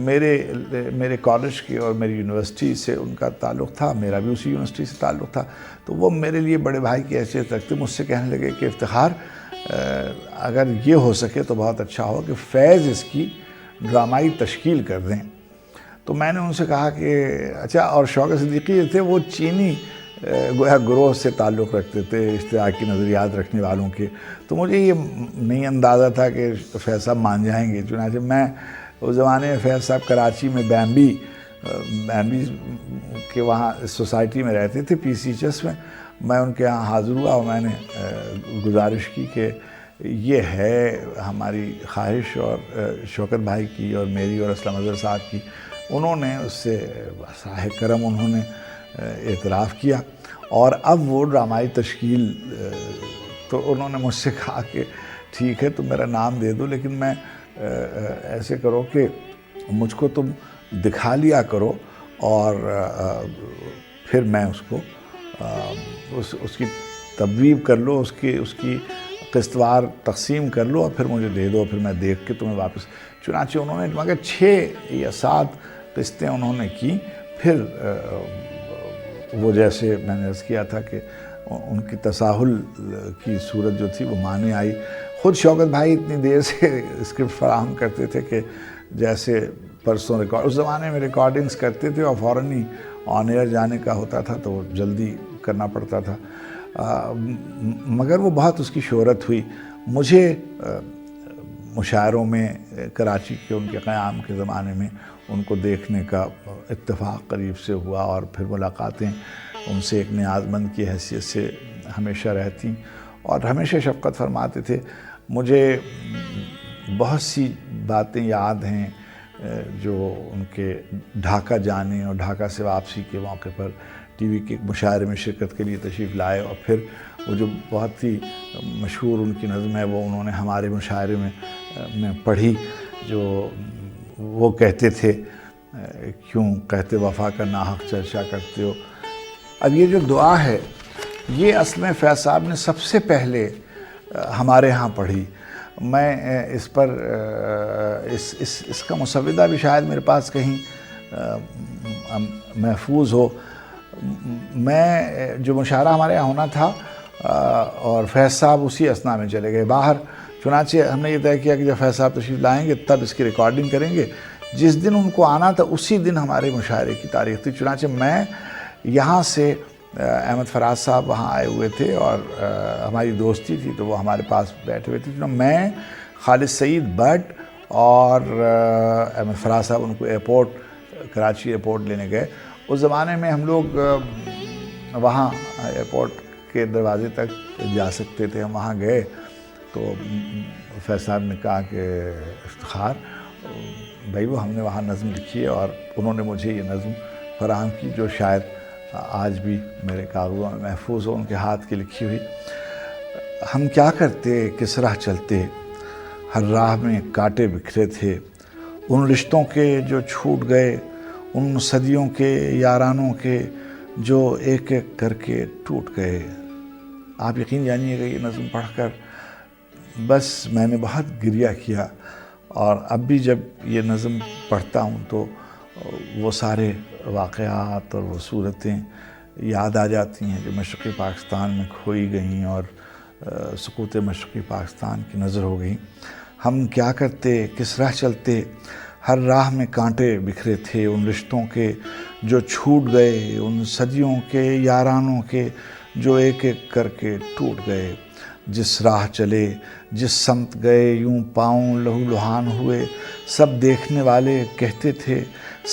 میرے کالج کے اور میری یونیورسٹی سے ان کا تعلق تھا، میرا بھی اسی یونیورسٹی سے تعلق تھا، تو وہ میرے لیے بڑے بھائی کی حیثیت رکھتے۔ مجھ سے کہنے لگے کہ افتخار، اگر یہ ہو سکے تو بہت اچھا ہو کہ فیض اس کی ڈرامائی تشکیل کر دیں۔ تو میں نے ان سے کہا کہ اچھا، اور شوکت صدیقی تھے وہ چینی گویا گروہ سے تعلق رکھتے تھے، اشتراکی نظریات رکھنے والوں کے، تو مجھے یہ نہیں اندازہ تھا کہ فیض صاحب مان جائیں گے۔ چنانچہ میں اس زمانے میں فیض صاحب کراچی میں بیمبی کے وہاں سوسائٹی میں رہتے تھے، PCHS میں ان کے یہاں حاضر ہوا، اور میں نے گزارش کی کہ یہ ہے ہماری خواہش، اور شوکت بھائی کی اور میری اور اسلم اظہر صاحب کی۔ انہوں نے اس سے ساہ کرم انہوں نے اعتراف کیا، اور اب وہ ڈرامائی تشکیل، تو انہوں نے مجھ سے کہا کہ ٹھیک ہے تم میرا نام دے دو، لیکن میں ایسے کرو کہ مجھ کو تم دکھا لیا کرو، اور پھر میں اس کو اس کی تبویب کر لو، اس کی قسطوار تقسیم کر لو، اور پھر مجھے دے دو، پھر میں دیکھ کے تمہیں واپس۔ چنانچہ انہوں نے مگر 6 یا 7 قسطیں انہوں نے کی۔ پھر وہ جیسے میں نے عرض کیا تھا کہ ان کی تساہل کی صورت جو تھی وہ مانے آئی۔ خود شوکت بھائی اتنی دیر سے اسکرپٹ فراہم کرتے تھے کہ جیسے پرسوں اس زمانے میں ریکارڈنگز کرتے تھے، اور فوراً ہی آن ایئر جانے کا ہوتا تھا تو جلدی کرنا پڑتا تھا، مگر وہ بہت اس کی شہرت ہوئی۔ مجھے مشاعروں میں کراچی کے ان کے قیام کے زمانے میں ان کو دیکھنے کا اتفاق قریب سے ہوا، اور پھر ملاقاتیں ان سے ایک نیازمند کی حیثیت سے ہمیشہ رہتی، اور ہمیشہ شفقت فرماتے تھے۔ مجھے بہت سی باتیں یاد ہیں جو ان کے ڈھاکہ جانے اور ڈھاکہ سے واپسی کے موقع پر ٹی وی کے ایک مشاعرے میں شرکت کے لیے تشریف لائے، اور پھر وہ جو بہت ہی مشہور ان کی نظم ہے وہ انہوں نے ہمارے مشاعرے میں پڑھی، جو وہ کہتے تھے کیوں کہتے وفا کا ناحق چرچا کرتے ہو۔ اب یہ جو دعا ہے یہ اصل میں فیض صاحب نے سب سے پہلے ہمارے ہاں پڑھی. میں اس پر اس کا مسودہ بھی شاید میرے پاس کہیں محفوظ ہو. میں جو مشاعرہ ہمارے یہاں ہونا تھا اور فیض صاحب اسی اثنا میں چلے گئے باہر. چنانچہ ہم نے یہ طے کیا کہ جب فیض صاحب تشریف لائیں گے تب اس کی ریکارڈنگ کریں گے. جس دن ان کو آنا تھا اسی دن ہمارے مشاعرے کی تاریخ تھی. چنانچہ میں یہاں سے احمد فراز صاحب وہاں آئے ہوئے تھے اور ہماری دوستی تھی تو وہ ہمارے پاس بیٹھے ہوئے تھے. میں خالد سعید بٹ اور احمد فراز صاحب ان کو ایئرپورٹ کراچی ایئرپورٹ لینے گئے. اس زمانے میں ہم لوگ وہاں ایئرپورٹ کے دروازے تک جا سکتے تھے. ہم وہاں گئے تو فیض صاحب نے کہا کہ افتخار بھائی وہ ہم نے وہاں نظم لکھی ہے اور انہوں نے مجھے یہ نظم فراہم کی جو شاید آج بھی میرے کاغذوں میں محفوظ ہو، ان کے ہاتھ کی لکھی ہوئی. ہم کیا کرتے کس راہ چلتے، ہر راہ میں کانٹے بکھرے تھے، ان رشتوں کے جو چھوٹ گئے، ان صدیوں کے یارانوں کے جو ایک ایک کر کے ٹوٹ گئے. آپ یقین جانیے گا یہ نظم پڑھ کر بس میں نے بہت گریہ کیا. اور اب بھی جب یہ نظم پڑھتا ہوں تو وہ سارے واقعات اور وہ صورتیں یاد آ جاتی ہیں جو مشرقی پاکستان میں کھوئی گئیں اور سقوط مشرقی پاکستان کی نظر ہو گئیں. ہم کیا کرتے کس راہ چلتے، ہر راہ میں کانٹے بکھرے تھے، ان رشتوں کے جو چھوٹ گئے، ان صدیوں کے یارانوں کے جو ایک ایک کر کے ٹوٹ گئے. جس راہ چلے جس سمت گئے یوں پاؤں لہو لہان ہوئے. سب دیکھنے والے کہتے تھے،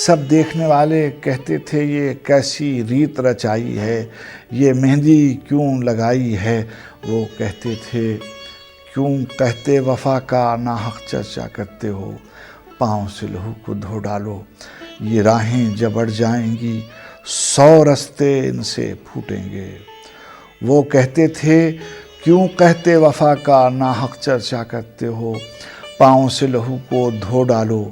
سب دیکھنے والے کہتے تھے یہ کیسی ریت رچائی ہے، یہ مہندی کیوں لگائی ہے. وہ کہتے تھے کیوں کہتے وفا کا ناحق چرچا کرتے ہو، پاؤں سے لہو کو دھو ڈالو. یہ راہیں جب اڑ جائیں گی 100 رستے ان سے پھوٹیں گے. وہ کہتے تھے کیوں کہتے وفا کا ناحق چرچا کرتے ہو، پاؤں سے لہو کو دھو ڈالو.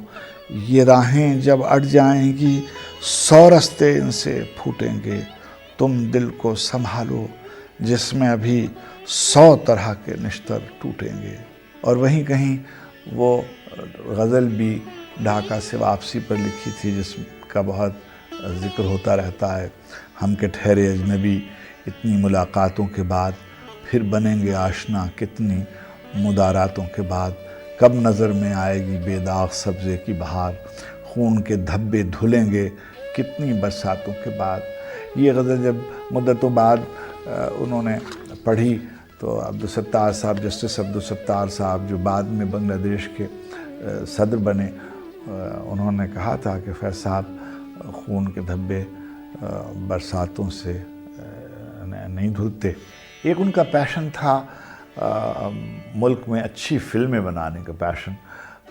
یہ راہیں جب اڑ جائیں گی 100 رستے ان سے پھوٹیں گے. تم دل کو سنبھالو جس میں ابھی 100 طرح کے نشتر ٹوٹیں گے. اور وہیں کہیں وہ غزل بھی ڈھاکہ سے واپسی پر لکھی تھی جس کا بہت ذکر ہوتا رہتا ہے. ہم کے ٹھہرے اجنبی اتنی ملاقاتوں کے بعد، پھر بنیں گے آشنا کتنی مداراتوں کے بعد. کب نظر میں آئے گی بے داغ سبزے کی بہار، خون کے دھبے دھلیں گے کتنی برساتوں کے بعد. یہ غزل جب مدتوں بعد انہوں نے پڑھی تو عبدالستار صاحب، جسٹس عبدالستار صاحب جو بعد میں بنگلہ دیش کے صدر بنے، انہوں نے کہا تھا کہ فیض صاحب خون کے دھبے برساتوں سے نہیں دھلتے. ایک ان کا پیشن تھا ملک میں اچھی فلمیں بنانے کا پیشن.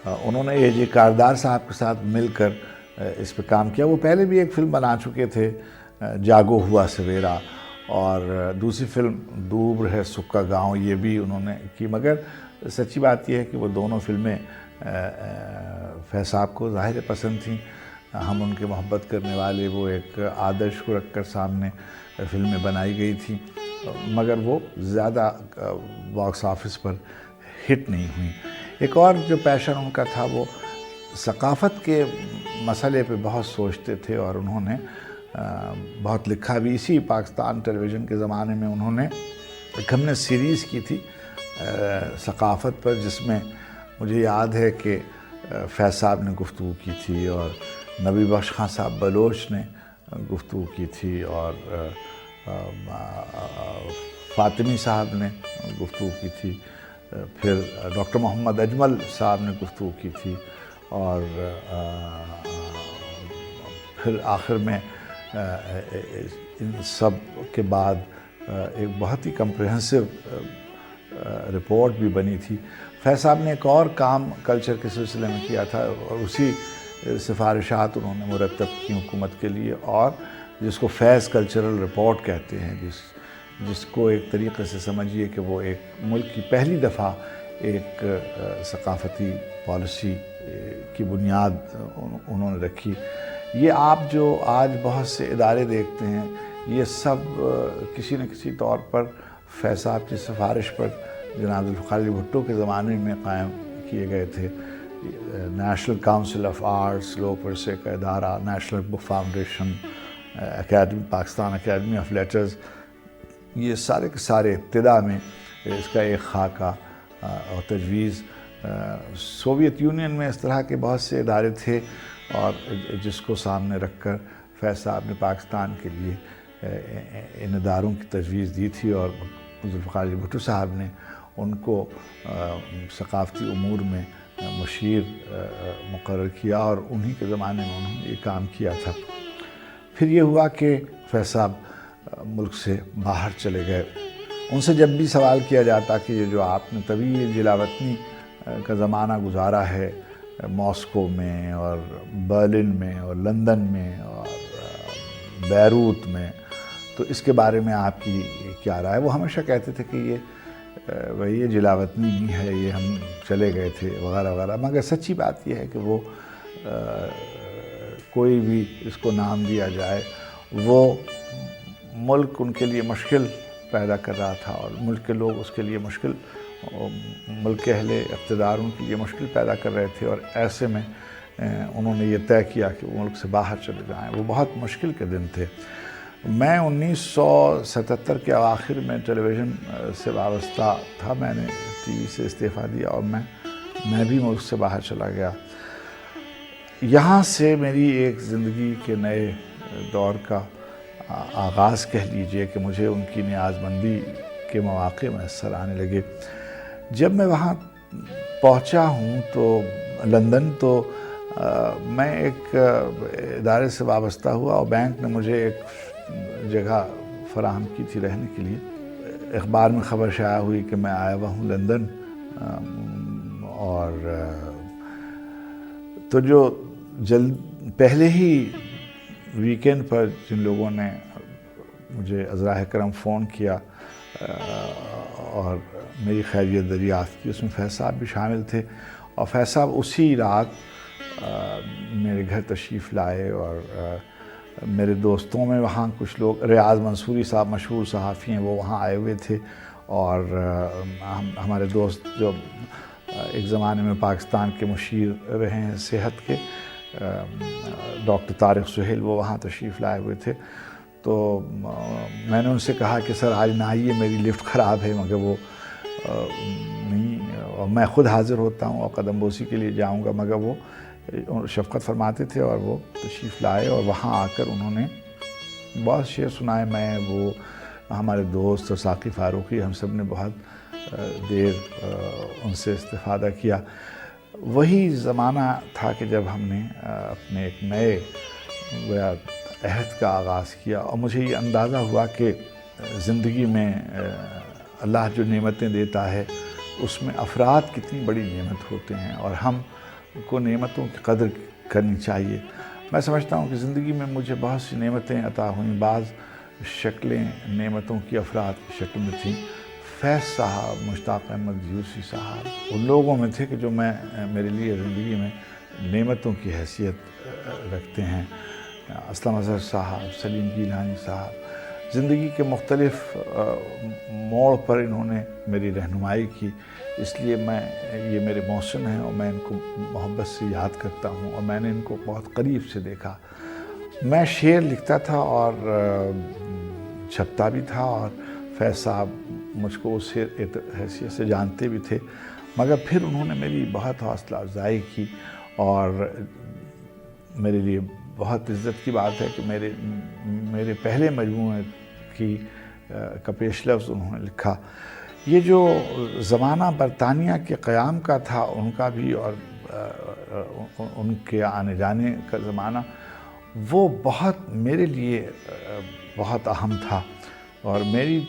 انہوں نے اے جے کاردار صاحب کے ساتھ مل کر اس پہ کام کیا. وہ پہلے بھی ایک فلم بنا چکے تھے جاگو ہوا سویرا، اور دوسری فلم دور ہے سکا گاؤں یہ بھی انہوں نے کی. مگر سچی بات یہ ہے کہ وہ دونوں فلمیں فیض صاحب کو ظاہر پسند تھیں. ہم ان کے محبت کرنے والے، وہ ایک آدرش کو رکھ کر سامنے فلمیں بنائی گئی تھیں، مگر وہ زیادہ باکس آفس پر ہٹ نہیں ہوئیں. ایک اور جو پیشن ان کا تھا وہ ثقافت کے مسئلے پہ بہت سوچتے تھے، اور انہوں نے بہت لکھا بھی. اسی پاکستان ٹیلی ویژن کے زمانے میں انہوں نے ایک ہم نے سیریز کی تھی ثقافت پر، جس میں مجھے یاد ہے کہ فیض صاحب نے گفتگو کی تھی اور نبی بخش خان صاحب بلوچ نے گفتگو کی تھی اور فاطمی صاحب نے گفتگو کی تھی، پھر ڈاکٹر محمد اجمل صاحب نے گفتگو کی تھی، اور پھر آخر میں ان سب کے بعد ایک بہت ہی کمپریہنسو رپورٹ بھی بنی تھی. فیض صاحب نے ایک اور کام کلچر کے سلسلے میں کیا تھا، اور اسی سفارشات انہوں نے مرتب کی حکومت کے لیے، اور جس کو فیض کلچرل رپورٹ کہتے ہیں، جس کو ایک طریقے سے سمجھیے کہ وہ ایک ملک کی پہلی دفعہ ایک ثقافتی پالیسی کی بنیاد انہوں نے رکھی. یہ آپ جو آج بہت سے ادارے دیکھتے ہیں، یہ سب کسی نہ کسی طور پر فیض صاحب کی سفارش پر جناب ذوالفقار علی بھٹو کے زمانے میں قائم کیے گئے تھے۔ نیشنل کاؤنسل آف آرٹس، لوک ورثے کا ادارہ، national book foundation, academy Pakistan academy of letters, یہ سارے کے سارے ابتدا میں اس کا ایک خاکہ اور تجویز سوویت یونین میں اس طرح کے بہت سے ادارے تھے، اور جس کو سامنے رکھ کر فیض صاحب نے پاکستان کے لیے ان اداروں کی تجویز دی تھی، اور ذوالفقار علی بھٹو صاحب نے ان کو ثقافتی امور میں مشیر مقرر کیا، اور انہی کے زمانے میں انہوں نے یہ کام کیا تھا۔ پھر یہ ہوا کہ فیض صاحب ملک سے باہر چلے گئے۔ ان سے جب بھی سوال کیا جاتا کہ یہ جو آپ نے طویل جلاوطنی کا زمانہ گزارا ہے ماسکو میں اور برلن میں اور لندن میں اور بیروت میں، تو اس کے بارے میں آپ کی کیا رائے؟ وہ ہمیشہ کہتے تھے کہ یہ جلاوطنی نہیں ہے، یہ ہم چلے گئے تھے وغیرہ وغیرہ، مگر سچی بات یہ ہے کہ وہ کوئی بھی اس کو نام دیا جائے، وہ ملک ان کے لیے مشکل پیدا کر رہا تھا، اور ملک کے لوگ اس کے لیے مشکل، ملک کے اہل اقتدار ان کے لیے مشکل پیدا کر رہے تھے، اور ایسے میں انہوں نے یہ طے کیا کہ وہ ملک سے باہر چلے جائیں۔ وہ بہت مشکل کے دن تھے۔ میں 1977 کے اواخر میں ٹیلی ویژن سے وابستہ تھا، میں نے ٹی وی سے استعفیٰ دیا اور میں بھی ملک سے باہر چلا گیا۔ یہاں سے میری ایک زندگی کے نئے دور کا آغاز کہہ لیجئے کہ مجھے ان کی نیاز مندی کے مواقع میسر آنے لگے۔ جب میں وہاں پہنچا ہوں تو لندن، تو میں ایک ادارے سے وابستہ ہوا، اور بینک نے مجھے ایک جگہ فراہم کی تھی رہنے کے لیے۔ اخبار میں خبر شائع ہوئی کہ میں آیا ہوا ہوں لندن، اور تو جو پہلے ہی ویکینڈ پر جن لوگوں نے مجھے عذرائے کرم فون کیا اور میری خیریت دریافت کی، اس میں فیض صاحب بھی شامل تھے، اور فیض صاحب اسی رات میرے گھر تشریف لائے، اور میرے دوستوں میں وہاں کچھ لوگ، ریاض منصوری صاحب مشہور صحافی ہیں، وہ وہاں آئے ہوئے تھے، اور ہمارے دوست جو ایک زمانے میں پاکستان کے مشیر رہے ہیں صحت کے، ڈاکٹر طارق سہیل، وہ وہاں تشریف لائے ہوئے تھے۔ تو میں نے ان سے کہا کہ سر آج نہ آئیے، میری لفٹ خراب ہے، مگر وہ نہیں، اور میں خود حاضر ہوتا ہوں اور قدم بوسی کے لیے جاؤں گا، مگر وہ شفقت فرماتے تھے، اور وہ تشریف لائے، اور وہاں آ کر انہوں نے بہت شعر سنائے۔ میں، وہ ہمارے دوست اور ساقی فاروقی، ہم سب نے بہت دیر ان سے استفادہ کیا۔ وہی زمانہ تھا کہ جب ہم نے اپنے ایک نئے عہد کا آغاز کیا، اور مجھے یہ اندازہ ہوا کہ زندگی میں اللہ جو نعمتیں دیتا ہے اس میں افراد کتنی بڑی نعمت ہوتے ہیں، اور ہم کو نعمتوں کی قدر کرنی چاہیے۔ میں سمجھتا ہوں کہ زندگی میں مجھے بہت سی نعمتیں عطا ہوئیں، بعض شکلیں نعمتوں کی افراد کی شکل میں تھیں۔ فیض صاحب، مشتاق احمد دیوسی صاحب ان لوگوں میں تھے کہ جو میرے لیے زندگی میں نعمتوں کی حیثیت رکھتے ہیں۔ اسلم اظہر صاحب، سلیم گیلانی صاحب، زندگی کے مختلف موڑ پر انہوں نے میری رہنمائی کی، اس لیے یہ میرے محسن ہیں، اور میں ان کو محبت سے یاد کرتا ہوں، اور میں نے ان کو بہت قریب سے دیکھا۔ میں شعر لکھتا تھا اور چھپتا بھی تھا، اور فیض صاحب مجھ کو اس حیثیت سے جانتے بھی تھے، مگر پھر انہوں نے میری بہت حوصلہ افزائی کی، اور میرے لیے بہت عزت کی بات ہے کہ میرے پہلے مجموعے کا پیش لفظ انہوں نے لکھا۔ یہ جو زمانہ برطانیہ کے قیام کا تھا ان کا بھی، اور ان کے آنے جانے کا زمانہ، وہ بہت میرے لیے بہت اہم تھا، اور میری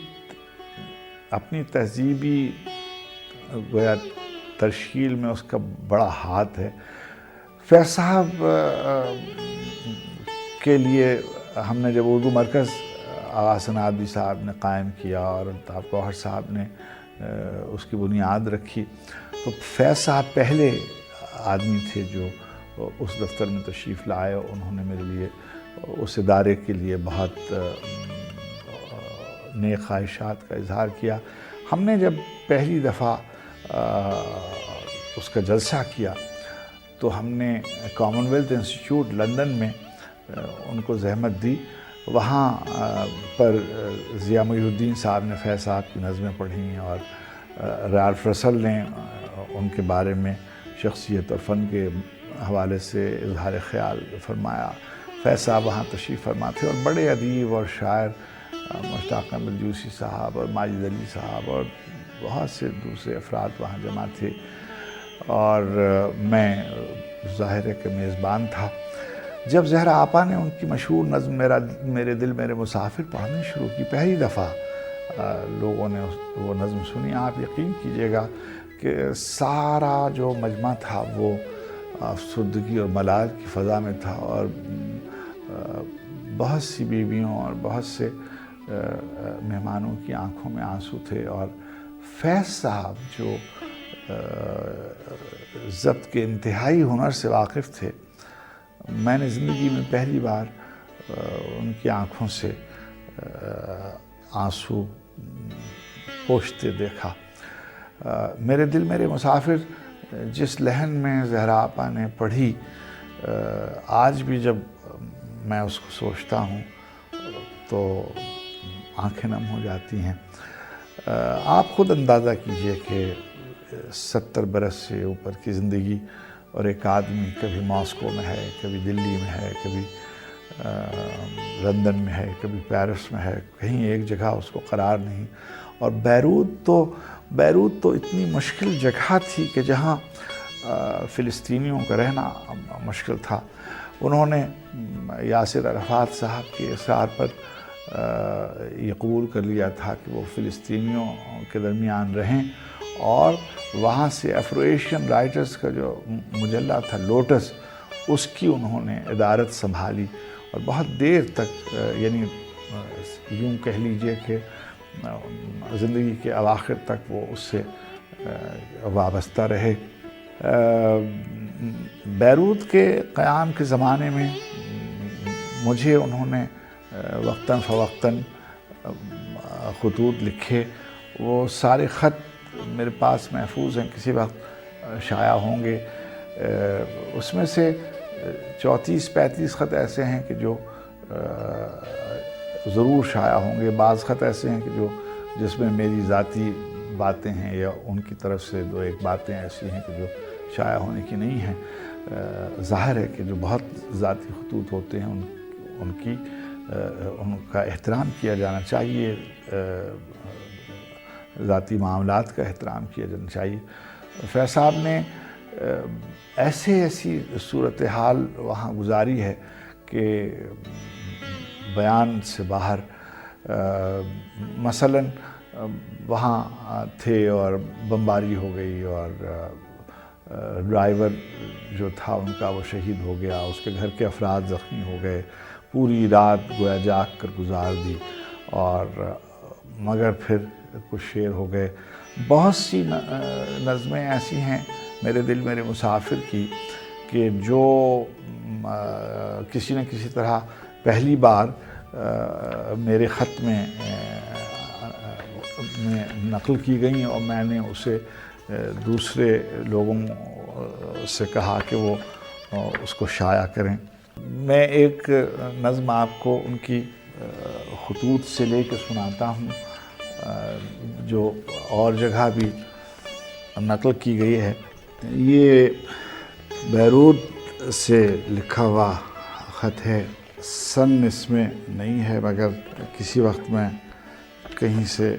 اپنی تہذیبی گویا ترشیل میں اس کا بڑا ہاتھ ہے۔ فیض صاحب کے لیے ہم نے جب اردو مرکز آغا ندوی صاحب نے قائم کیا اور الطاف گوہر صاحب نے اس کی بنیاد رکھی، تو فیض صاحب پہلے آدمی تھے جو اس دفتر میں تشریف لائے، اور انہوں نے میرے لیے اس ادارے کے لیے بہت نیک خواہشات کا اظہار کیا۔ ہم نے جب پہلی دفعہ اس کا جلسہ کیا تو ہم نے کامن ویلتھ انسٹیٹیوٹ لندن میں ان کو زحمت دی، وہاں پر ضیاء محی الدین صاحب نے فیض صاحب کی نظمیں پڑھیں اور رالف رسل نے ان کے بارے میں شخصیت اور فن کے حوالے سے اظہار خیال فرمایا۔ فیض صاحب وہاں تشریف فرما تھے اور بڑے ادیب اور شاعر مشتاق احمد جوسی صاحب اور ماجد علی صاحب اور بہت سے دوسرے افراد وہاں جمع تھے، اور میں ظاہر ہے کہ میزبان تھا۔ جب زہرا آپا نے ان کی مشہور نظم میرے دل میرے مسافر پڑھنی شروع کی، پہلی دفعہ لوگوں نے وہ نظم سنی، آپ یقین کیجئے گا کہ سارا جو مجمع تھا وہ افسردگی اور ملال کی فضا میں تھا، اور بہت سی بیویوں اور بہت سے مہمانوں کی آنکھوں میں آنسو تھے، اور فیض صاحب جو ضبط کے انتہائی ہنر سے واقف تھے، میں نے زندگی میں پہلی بار ان کی آنکھوں سے آنسو پوچھتے دیکھا۔ میرے دل میرے مسافر جس لحن میں زہرا آپا نے پڑھی، آج بھی جب میں اس کو سوچتا ہوں تو آنکھیں نم ہو جاتی ہیں۔ آپ خود اندازہ کیجئے کہ 70 برس سے اوپر کی زندگی، اور ایک آدمی کبھی ماسکو میں ہے، کبھی دلی میں ہے، کبھی لندن میں ہے، کبھی پیرس میں ہے، کہیں ایک جگہ اس کو قرار نہیں، اور بیروت تو اتنی مشکل جگہ تھی کہ جہاں فلسطینیوں کا رہنا مشکل تھا۔ انہوں نے یاسر عرفات صاحب کے اصرار پر یہ قبول کر لیا تھا کہ وہ فلسطینیوں کے درمیان رہیں، اور وہاں سے افرو ایشین رائٹرز کا جو مجلہ تھا لوٹس، اس کی انہوں نے ادارت سنبھالی، اور بہت دیر تک، یعنی یوں کہہ لیجئے کہ زندگی کے اواخر تک وہ اس سے وابستہ رہے۔ بیروت کے قیام کے زمانے میں مجھے انہوں نے وقتاً فوقتاً خطوط لکھے، وہ سارے خط میرے پاس محفوظ ہیں، کسی وقت شائع ہوں گے۔ اس میں سے 34-35 خط ایسے ہیں کہ جو ضرور شائع ہوں گے، بعض خط ایسے ہیں کہ جس میں میری ذاتی باتیں ہیں، یا ان کی طرف سے 2-1 باتیں ایسی ہیں کہ جو شائع ہونے کی نہیں ہیں۔ ظاہر ہے کہ جو بہت ذاتی خطوط ہوتے ہیں ان کا احترام کیا جانا چاہیے، ذاتی معاملات کا احترام کیا جانا چاہیے۔ فیض صاحب نے ایسی صورتحال وہاں گزاری ہے کہ بیان سے باہر، مثلاً وہاں تھے اور بمباری ہو گئی، اور ڈرائیور جو تھا ان کا وہ شہید ہو گیا، اس کے گھر کے افراد زخمی ہو گئے، پوری رات گویا جاگ کر گزار دی، اور مگر پھر کچھ شعر ہو گئے۔ بہت سی نظمیں ایسی ہیں میرے دل میرے مسافر کی کہ جو کسی نہ کسی طرح پہلی بار میرے خط میں نقل کی گئیں، اور میں نے اسے دوسرے لوگوں سے کہا کہ وہ اس کو شائع کریں۔ میں ایک نظم آپ کو ان کی خطوط سے لے کے سناتا ہوں، جو اور جگہ بھی نقل کی گئی ہے۔ یہ بیروت سے لکھا ہوا خط ہے، سن اس میں نہیں ہے، مگر کسی وقت میں کہیں سے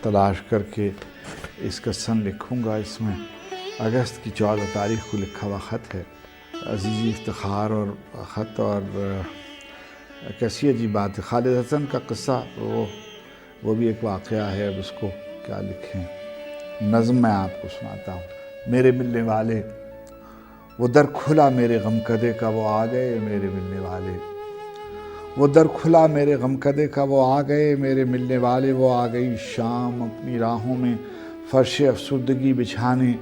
تلاش کر کے اس کا سن لکھوں گا۔ اس میں اگست کی 14 تاریخ کو لکھا ہوا خط ہے، عزیزی افتخار اور خط، اور کیسی عجیب بات ہے، خالد حسن کا قصہ وہ بھی ایک واقعہ ہے، اب اس کو کیا لکھیں۔ نظم میں آپ کو سناتا ہوں۔ میرے ملنے والے، وہ در کھلا میرے غم کدے کا، وہ آ گئے میرے ملنے والے، وہ در کھلا میرے غم کدے کا، وہ آ گئے میرے ملنے والے، وہ آ گئی شام اپنی راہوں میں فرش افسردگی بچھانے،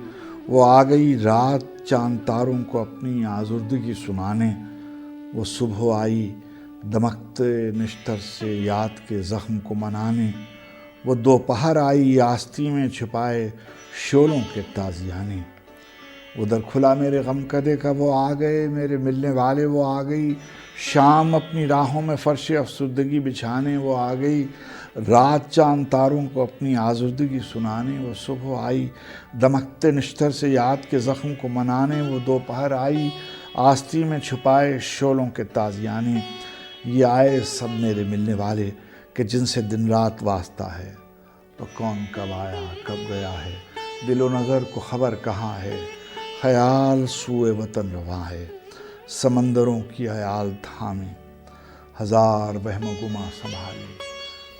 وہ آ گئی رات چاند تاروں کو اپنی آزردگی سنانے، وہ صبح آئی دمکتے نشتر سے یاد کے زخم کو منانے، وہ دوپہر آئی آستی میں چھپائے شعلوں کے تازیانے۔ ادھر کھلا میرے غم کدے کا وہ آ گئے، میرے ملنے والے وہ آ گئی، شام اپنی راہوں میں فرش افسردگی بچھانے وہ آ گئی، رات چاند تاروں کو اپنی آزردگی سنانے وہ صبح آئی، دمکتے نشتر سے یاد کے زخم کو منانے وہ دوپہر آئی، آستی میں چھپائے شعلوں کے تازیانے۔ یہ آئے سب میرے ملنے والے کہ جن سے دن رات واسطہ ہے، تو کون کب آیا کب گیا ہے، دل و نظر کو خبر کہاں ہے، خیال سوئے وطن رواں ہے، سمندروں کی عیال تھامے، ہزار وہم و گما سنبھالے،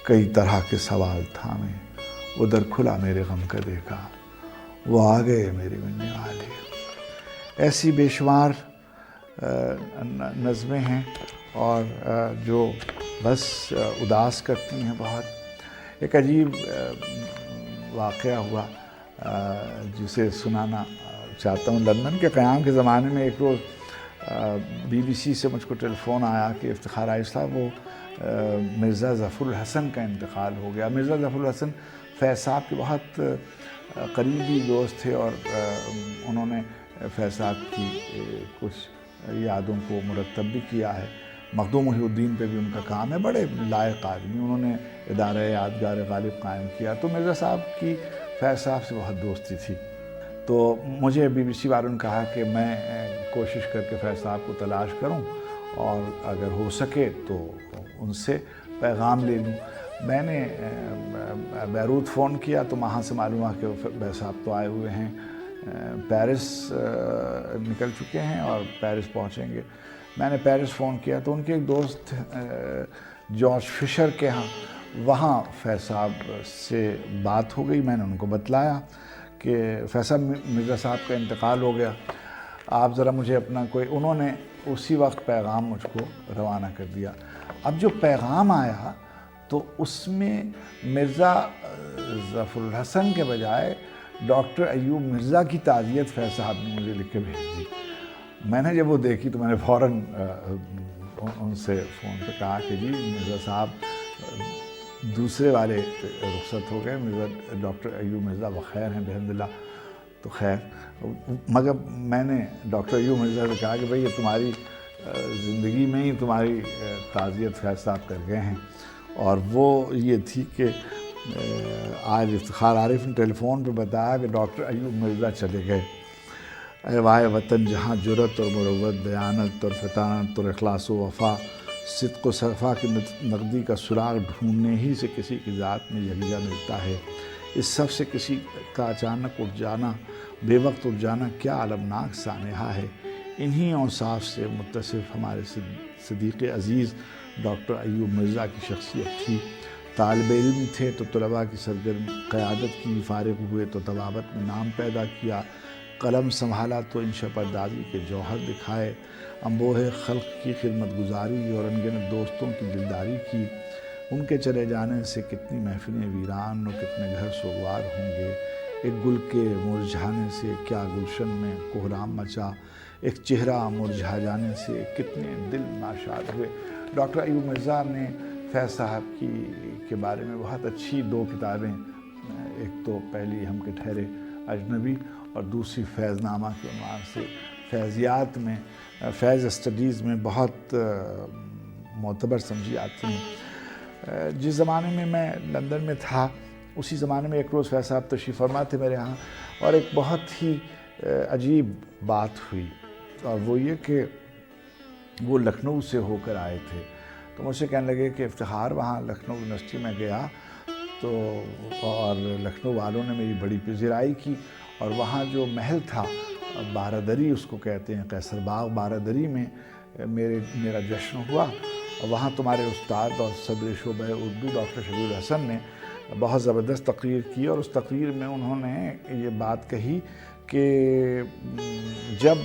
کئی طرح کے سوال تھامے، ادھر کھلا میرے غم کدے کا وہ آ گئے میرے ملنے والے۔ ایسی بے شمار نظمیں ہیں اور جو بس اداس کرتی ہیں بہت۔ ایک عجیب واقعہ ہوا جسے سنانا چاہتا ہوں۔ لندن کے قیام کے زمانے میں ایک روز BBC سے مجھ کو ٹیلی فون آیا کہ افتخار عارف صاحب وہ مرزا ظفر الحسن کا انتقال ہو گیا۔ مرزا ظفر الحسن فیض صاحب کے بہت قریبی دوست تھے اور انہوں نے فیض صاحب کی کچھ یادوں کو مرتب بھی کیا ہے۔ مخدوم محی الدین پہ بھی ان کا کام ہے، بڑے لائق آدمی، انہوں نے ادارہ یادگار غالب قائم کیا۔ تو مرزا صاحب کی فیض صاحب سے بہت دوستی تھی، تو مجھے BBC والوں نے کہا کہ میں کوشش کر کے فیض صاحب کو تلاش کروں اور اگر ہو سکے تو ان سے پیغام لے لوں۔ میں نے بیروت فون کیا تو وہاں سے معلوم ہوا کہ فیض صاحب تو آئے ہوئے ہیں، پیرس نکل چکے ہیں اور پیرس پہنچیں گے۔ میں نے پیرس فون کیا تو ان کے ایک دوست جارج فشر کے ہاں، وہاں فیض صاحب سے بات ہو گئی۔ میں نے ان کو بتلایا کہ فیض صاحب مرزا صاحب کا انتقال ہو گیا، آپ ذرا مجھے اپنا کوئی، انہوں نے اسی وقت پیغام مجھ کو روانہ کر دیا۔ اب جو پیغام آیا تو اس میں مرزا ظفر الحسن کے بجائے ڈاکٹر ایوب مرزا کی تعزیت فیض صاحب نے مجھے لکھ کے بھیج دی۔ میں نے جب وہ دیکھی تو میں نے فوراً ان سے فون پہ کہا کہ جی مرزا صاحب دوسرے والے رخصت ہو گئے، مرزا ڈاکٹر ایوب مرزا بخیر ہیں بحمد اللہ۔ تو خیر، مگر میں نے ڈاکٹر ایوب مرزا سے کہا کہ بھئی یہ تمہاری زندگی میں ہی تمہاری تعزیت فیض صاحب کر گئے ہیں، اور وہ یہ تھی کہ آج افتخار عارف نے ٹیلی فون پہ بتایا کہ ڈاکٹر ایوب مرزا چلے گئے۔ اے وائے وطن جہاں جرت اور مروت، دیانت اور فطانت اور اخلاص و وفا، صدق و صفا کی نقدی کا سراغ ڈھونڈنے ہی سے کسی کی ذات میں یکجا ملتا ہے۔ اس سب سے کسی کا اچانک اٹھ جانا، بے وقت اٹھ جانا کیا المناک سانحہ ہے۔ انہی اوصاف سے متصف ہمارے صدیق عزیز ڈاکٹر ایوب مرزا کی شخصیت تھی۔ طالب علم تھے تو طلباء کی سرگرم قیادت کی، فارغ ہوئے تو طبابت میں نام پیدا کیا، قلم سنبھالا تو انشا پردازی کے جوہر دکھائے، انبوہ خلق کی خدمت گزاری اور انگنت دوستوں کی دلداری کی۔ ان کے چلے جانے سے کتنی محفلیں ویران اور کتنے گھر سوگوار ہوں گے۔ ایک گل کے مرجھانے سے کیا گلشن میں کوہرام مچا، ایک چہرہ مرجھا جانے سے کتنے دل ناشاد ہوئے۔ ڈاکٹر ایوب مرزا نے فیض صاحب کے بارے میں بہت اچھی دو کتابیں، ایک تو پہلی ہم کے ٹھہرے اجنبی اور دوسری فیض نامہ کے عنوان سے فیضیات میں، فیض اسٹڈیز میں بہت معتبر سمجھی آتی ہیں۔ جس زمانے میں میں لندن میں تھا اسی زمانے میں ایک روز فیض صاحب تشریف فرما تھے میرے ہاں، اور ایک بہت ہی عجیب بات ہوئی، اور وہ یہ کہ وہ لکھنؤ سے ہو کر آئے تھے۔ تو مجھ سے کہنے لگے کہ افتخار وہاں لکھنؤ یونیورسٹی میں گیا تو اور لکھنؤ والوں نے میری بڑی پذیرائی کی، اور وہاں جو محل تھا بارادری اس کو کہتے ہیں، قیصر باغ بارادری میں میرا جشن ہوا، اور وہاں تمہارے استاد اور صدر شعبہ اردو ڈاکٹر شبیر الحسن نے بہت زبردست تقریر کی، اور اس تقریر میں انہوں نے یہ بات کہی کہ جب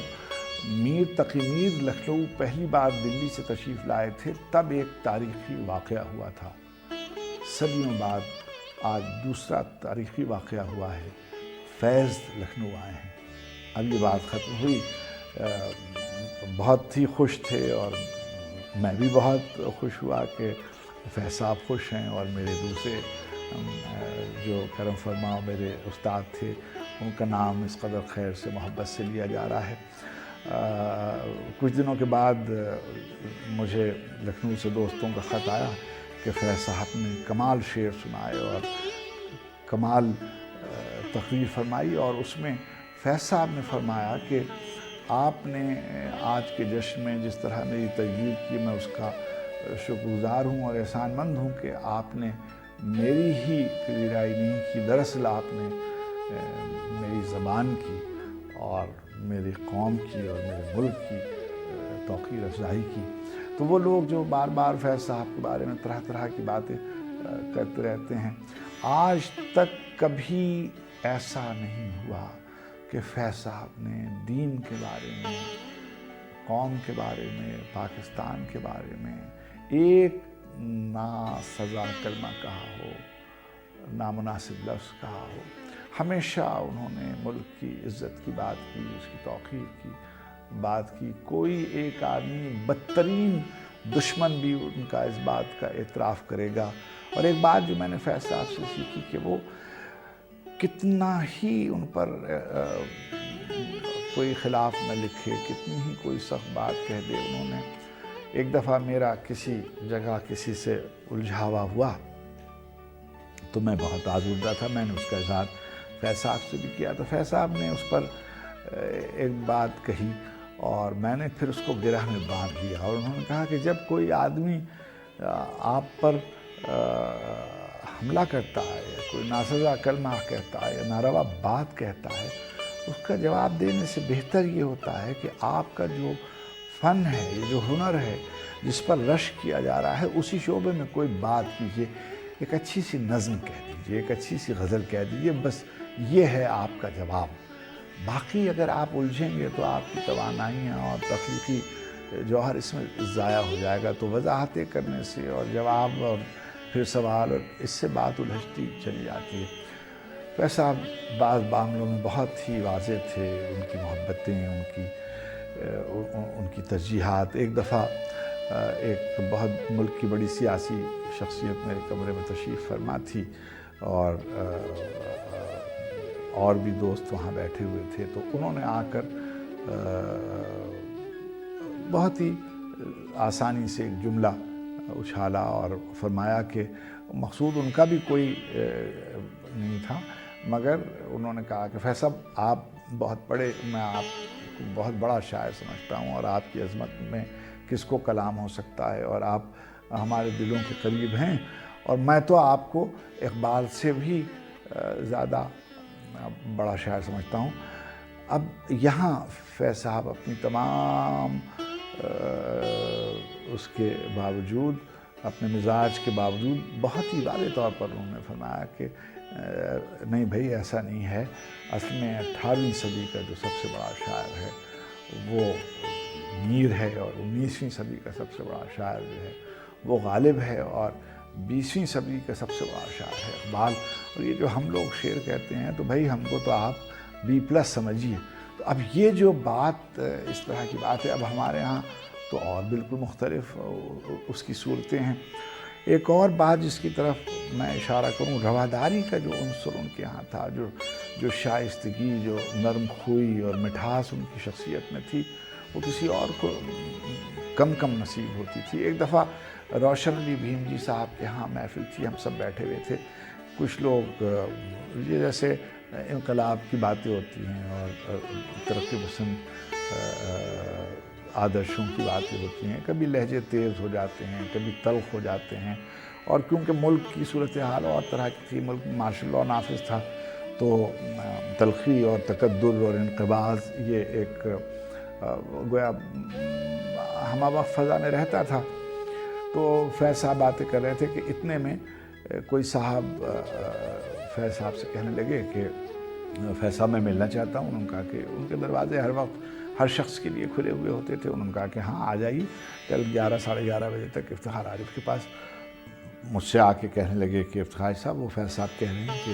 میر تقی میر لکھنؤ پہلی بار دلی سے تشریف لائے تھے تب ایک تاریخی واقعہ ہوا تھا، صدیوں بعد آج دوسرا تاریخی واقعہ ہوا ہے، فیض لکھنؤ آئے ہیں۔ اب یہ بات ختم ہوئی، بہت ہی خوش تھے اور میں بھی بہت خوش ہوا کہ فیض صاحب خوش ہیں، اور میرے دوسرے جو کرم فرما میرے استاد تھے ان کا نام اس قدر خیر سے محبت سے لیا جا رہا ہے۔ کچھ دنوں کے بعد مجھے لکھنؤ سے دوستوں کا خط آیا کہ فیض صاحب نے کمال شعر سنائے اور کمال تقریر فرمائی، اور اس میں فیض صاحب نے فرمایا کہ آپ نے آج کے جشن میں جس طرح میری تجدید کی، میں اس کا شکر گزار ہوں اور احسان مند ہوں کہ آپ نے میری ہی پذیرائی نہیں کی، دراصل آپ نے میری زبان کی اور میری قوم کی اور میرے ملک کی توقیر افزائی کی۔ تو وہ لوگ جو بار بار فیض صاحب کے بارے میں طرح طرح کی باتیں کرتے رہتے ہیں، آج تک کبھی ایسا نہیں ہوا کہ فیض صاحب نے دین کے بارے میں، قوم کے بارے میں، پاکستان کے بارے میں ایک ناسزا کلمہ کہا ہو، نامناسب لفظ کہا ہو۔ ہمیشہ انہوں نے ملک کی عزت کی بات کی، اس کی توقیر کی بات کی۔ کوئی ایک آدمی بدترین دشمن بھی ان کا اس بات کا اعتراف کرے گا۔ اور ایک بات جو میں نے فیض صاحب سے سیکھی کہ وہ کتنا ہی ان پر کوئی خلاف نہ لکھے، کتنی ہی کوئی سخت بات کہہ دے، انہوں نے ایک دفعہ میرا کسی جگہ کسی سے الجھاوا ہوا تو میں بہت آزردہ تھا، میں نے اس کا اظہار فیض صاحب سے بھی کیا، تو فیض صاحب نے اس پر ایک بات کہی اور میں نے پھر اس کو گرہ میں باندھ لیا، اور انہوں نے کہا کہ جب کوئی آدمی آپ پر حملہ کرتا ہے یا کوئی ناسزا کلمہ کہتا ہے یا ناروا بات کہتا ہے، اس کا جواب دینے سے بہتر یہ ہوتا ہے کہ آپ کا جو فن ہے، یہ جو ہنر ہے جس پر رشک کیا جا رہا ہے، اسی شعبے میں کوئی بات کیجئے، ایک اچھی سی نظم کہہ دیجئے، ایک اچھی سی غزل کہہ دیجئے، بس یہ ہے آپ کا جواب۔ باقی اگر آپ الجھیں گے تو آپ کی توانائیاں اور تخلیقی جوہر اس میں ضائع ہو جائے گا۔ تو وضاحتیں کرنے سے اور جواب اور پھر سوال، اور اس سے بات الجھتی چلی جاتی ہے۔ فیض صاحب بعض معاملوں میں بہت ہی واضح تھے، ان کی محبتیں، ان کی ترجیحات۔ ایک دفعہ ایک بہت ملک کی بڑی سیاسی شخصیت میرے کمرے میں تشریف فرما تھی، اور بھی دوست وہاں بیٹھے ہوئے تھے، تو انہوں نے آ کر بہت ہی آسانی سے ایک جملہ اچھالا اور فرمایا کہ مقصود ان کا بھی کوئی نہیں تھا، مگر انہوں نے کہا کہ فیض صاحب آپ بہت پڑھے، میں آپ کو بہت بڑا شاعر سمجھتا ہوں، اور آپ کی عظمت میں کس کو کلام ہو سکتا ہے، اور آپ ہمارے دلوں کے قریب ہیں، اور میں تو آپ کو اقبال سے بھی زیادہ بڑا شاعر سمجھتا ہوں۔ اب یہاں فیض صاحب اپنی تمام اس کے باوجود، اپنے مزاج کے باوجود بہت ہی واضح طور پر انہوں نے فرمایا کہ نہیں بھائی، ایسا نہیں ہے، اصل میں 18ویں صدی کا جو سب سے بڑا شاعر ہے وہ میر ہے، اور 19ویں صدی کا سب سے بڑا شاعر جو ہے وہ غالب ہے، اور 20ویں صدی کا سب سے بڑا شاعر ہے اقبال۔ اور یہ جو ہم لوگ شعر کہتے ہیں تو بھائی ہم کو تو آپ B+ سمجھیے۔ تو اب یہ جو بات، اس طرح کی بات ہے، اب ہمارے ہاں تو اور بالکل مختلف اس کی صورتیں ہیں۔ ایک اور بات جس کی طرف میں اشارہ کروں، رواداری کا جو عنصر ان کے ہاں تھا، جو شائستگی، جو نرم خوئی اور مٹھاس ان کی شخصیت میں تھی، وہ کسی اور کو کم نصیب ہوتی تھی۔ ایک دفعہ روشن علی بھیم جی صاحب کے ہاں محفل تھی، ہم سب بیٹھے ہوئے تھے، کچھ لوگ یہ جیسے انقلاب کی باتیں ہوتی ہیں اور ترقی پسند آدرشوں کی باتیں ہوتی ہیں، کبھی لہجے تیز ہو جاتے ہیں، کبھی تلخ ہو جاتے ہیں، اور کیونکہ ملک کی صورتحال اور طرح کی تھی، ملک میں مارشل لاء نافذ تھا، تو تلخی اور تکدر اور انقباض یہ ایک گویا ہمہ وقت فضا میں رہتا تھا۔ تو فیض صاحب باتیں کر رہے تھے کہ اتنے میں کوئی صاحب فیض صاحب سے کہنے لگے کہ فیض صاحب میں ملنا چاہتا ہوں۔ انہوں نے کہا کہ ان کے دروازے ہر وقت ہر شخص کے لیے کھلے ہوئے ہوتے تھے۔ انہوں نے کہا کہ ہاں آ جائیے، کل 11 ساڑھے 11 بجے تک افتخار عارف کے پاس۔ مجھ سے آ کے کہنے لگے کہ افتخار صاحب، وہ فیض صاحب کہہ رہے ہیں کہ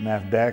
NAFDAC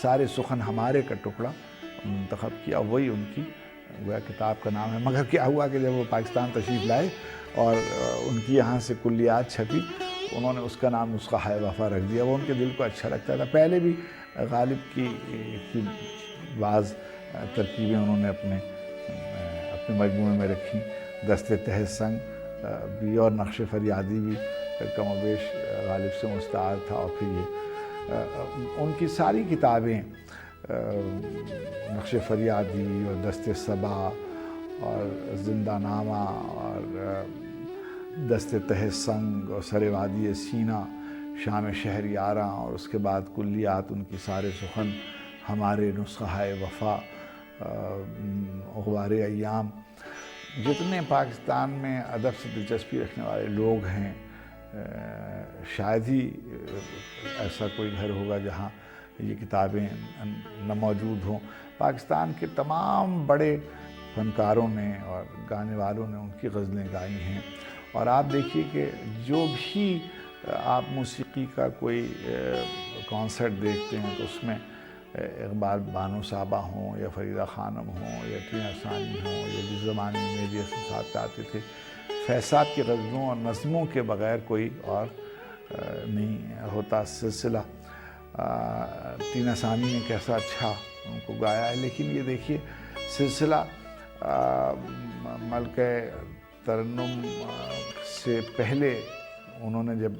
سارے سخن ہمارے کا ٹکڑا منتخب کیا، وہی ان کی وہ کتاب کا نام ہے۔ مگر کیا ہوا کہ جب وہ پاکستان تشریف لائے اور ان کی یہاں سے کلیات چھپی، انہوں نے اس کا نام نسخہ ہائے وفا رکھ دیا۔ وہ ان کے دل کو اچھا لگتا تھا۔ پہلے بھی غالب کی بعض ترکیبیں انہوں نے اپنے مجموعے میں رکھی، دست تہ سنگ بھی اور نقش فریادی بھی کم و بیش غالب سے مستعار تھا۔ اور پھر یہ ان کی ساری کتابیں، نقش فریادی اور دست صبا اور زندہ نامہ اور دست تہ سنگ اور سر وادی سینہ، شام شہریاراں، اور اس کے بعد کلیات ان کی سارے سخن ہمارے، نسخہ ہائے وفا، غبار ایام، جتنے پاکستان میں ادب سے دلچسپی رکھنے والے لوگ ہیں، شاید ہی ایسا کوئی گھر ہوگا جہاں یہ کتابیں نہ موجود ہوں۔ پاکستان کے تمام بڑے فنکاروں نے اور گانے والوں نے ان کی غزلیں گائی ہیں۔ اور آپ دیکھیے کہ جو بھی آپ موسیقی کا کوئی کانسرٹ دیکھتے ہیں تو اس میں اقبال بانو صاحبہ ہوں یا فریدہ خانم ہوں یا ٹینا ثانی ہوں یا جس زمانے میں میری اسد صاحب آتے تھے، فیض صاحب کی غزلوں اور نظموں کے بغیر کوئی اور نہیں ہوتا سلسلہ۔ ٹینا ثانی نے کیسا اچھا ان کو گایا ہے، لیکن یہ دیکھیے سلسلہ ملکہ ترنم سے پہلے انہوں نے جب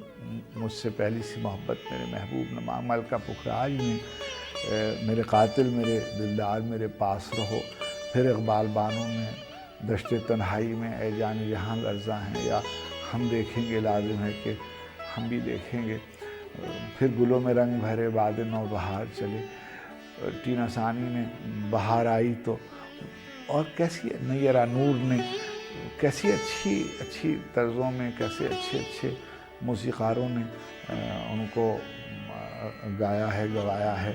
مجھ سے پہلی سی محبت میرے محبوب نما، ملکہ پکھراج نے میرے قاتل میرے دلدار میرے پاس رہو، پھر اقبال بانو نے دشت تنہائی میں اے جان جہاں لرزاں ہیں، یا ہم دیکھیں گے لازم ہے کہ ہم بھی دیکھیں گے، پھر گلوں میں رنگ بھرے باد نو بہار چلے، ٹینا ثانی نے بہار آئی تو، اور کیسی نیرہ نور نے کیسی اچھی طرزوں میں، کیسے اچھے موسیقاروں نے ان کو گایا ہے، گوایا ہے۔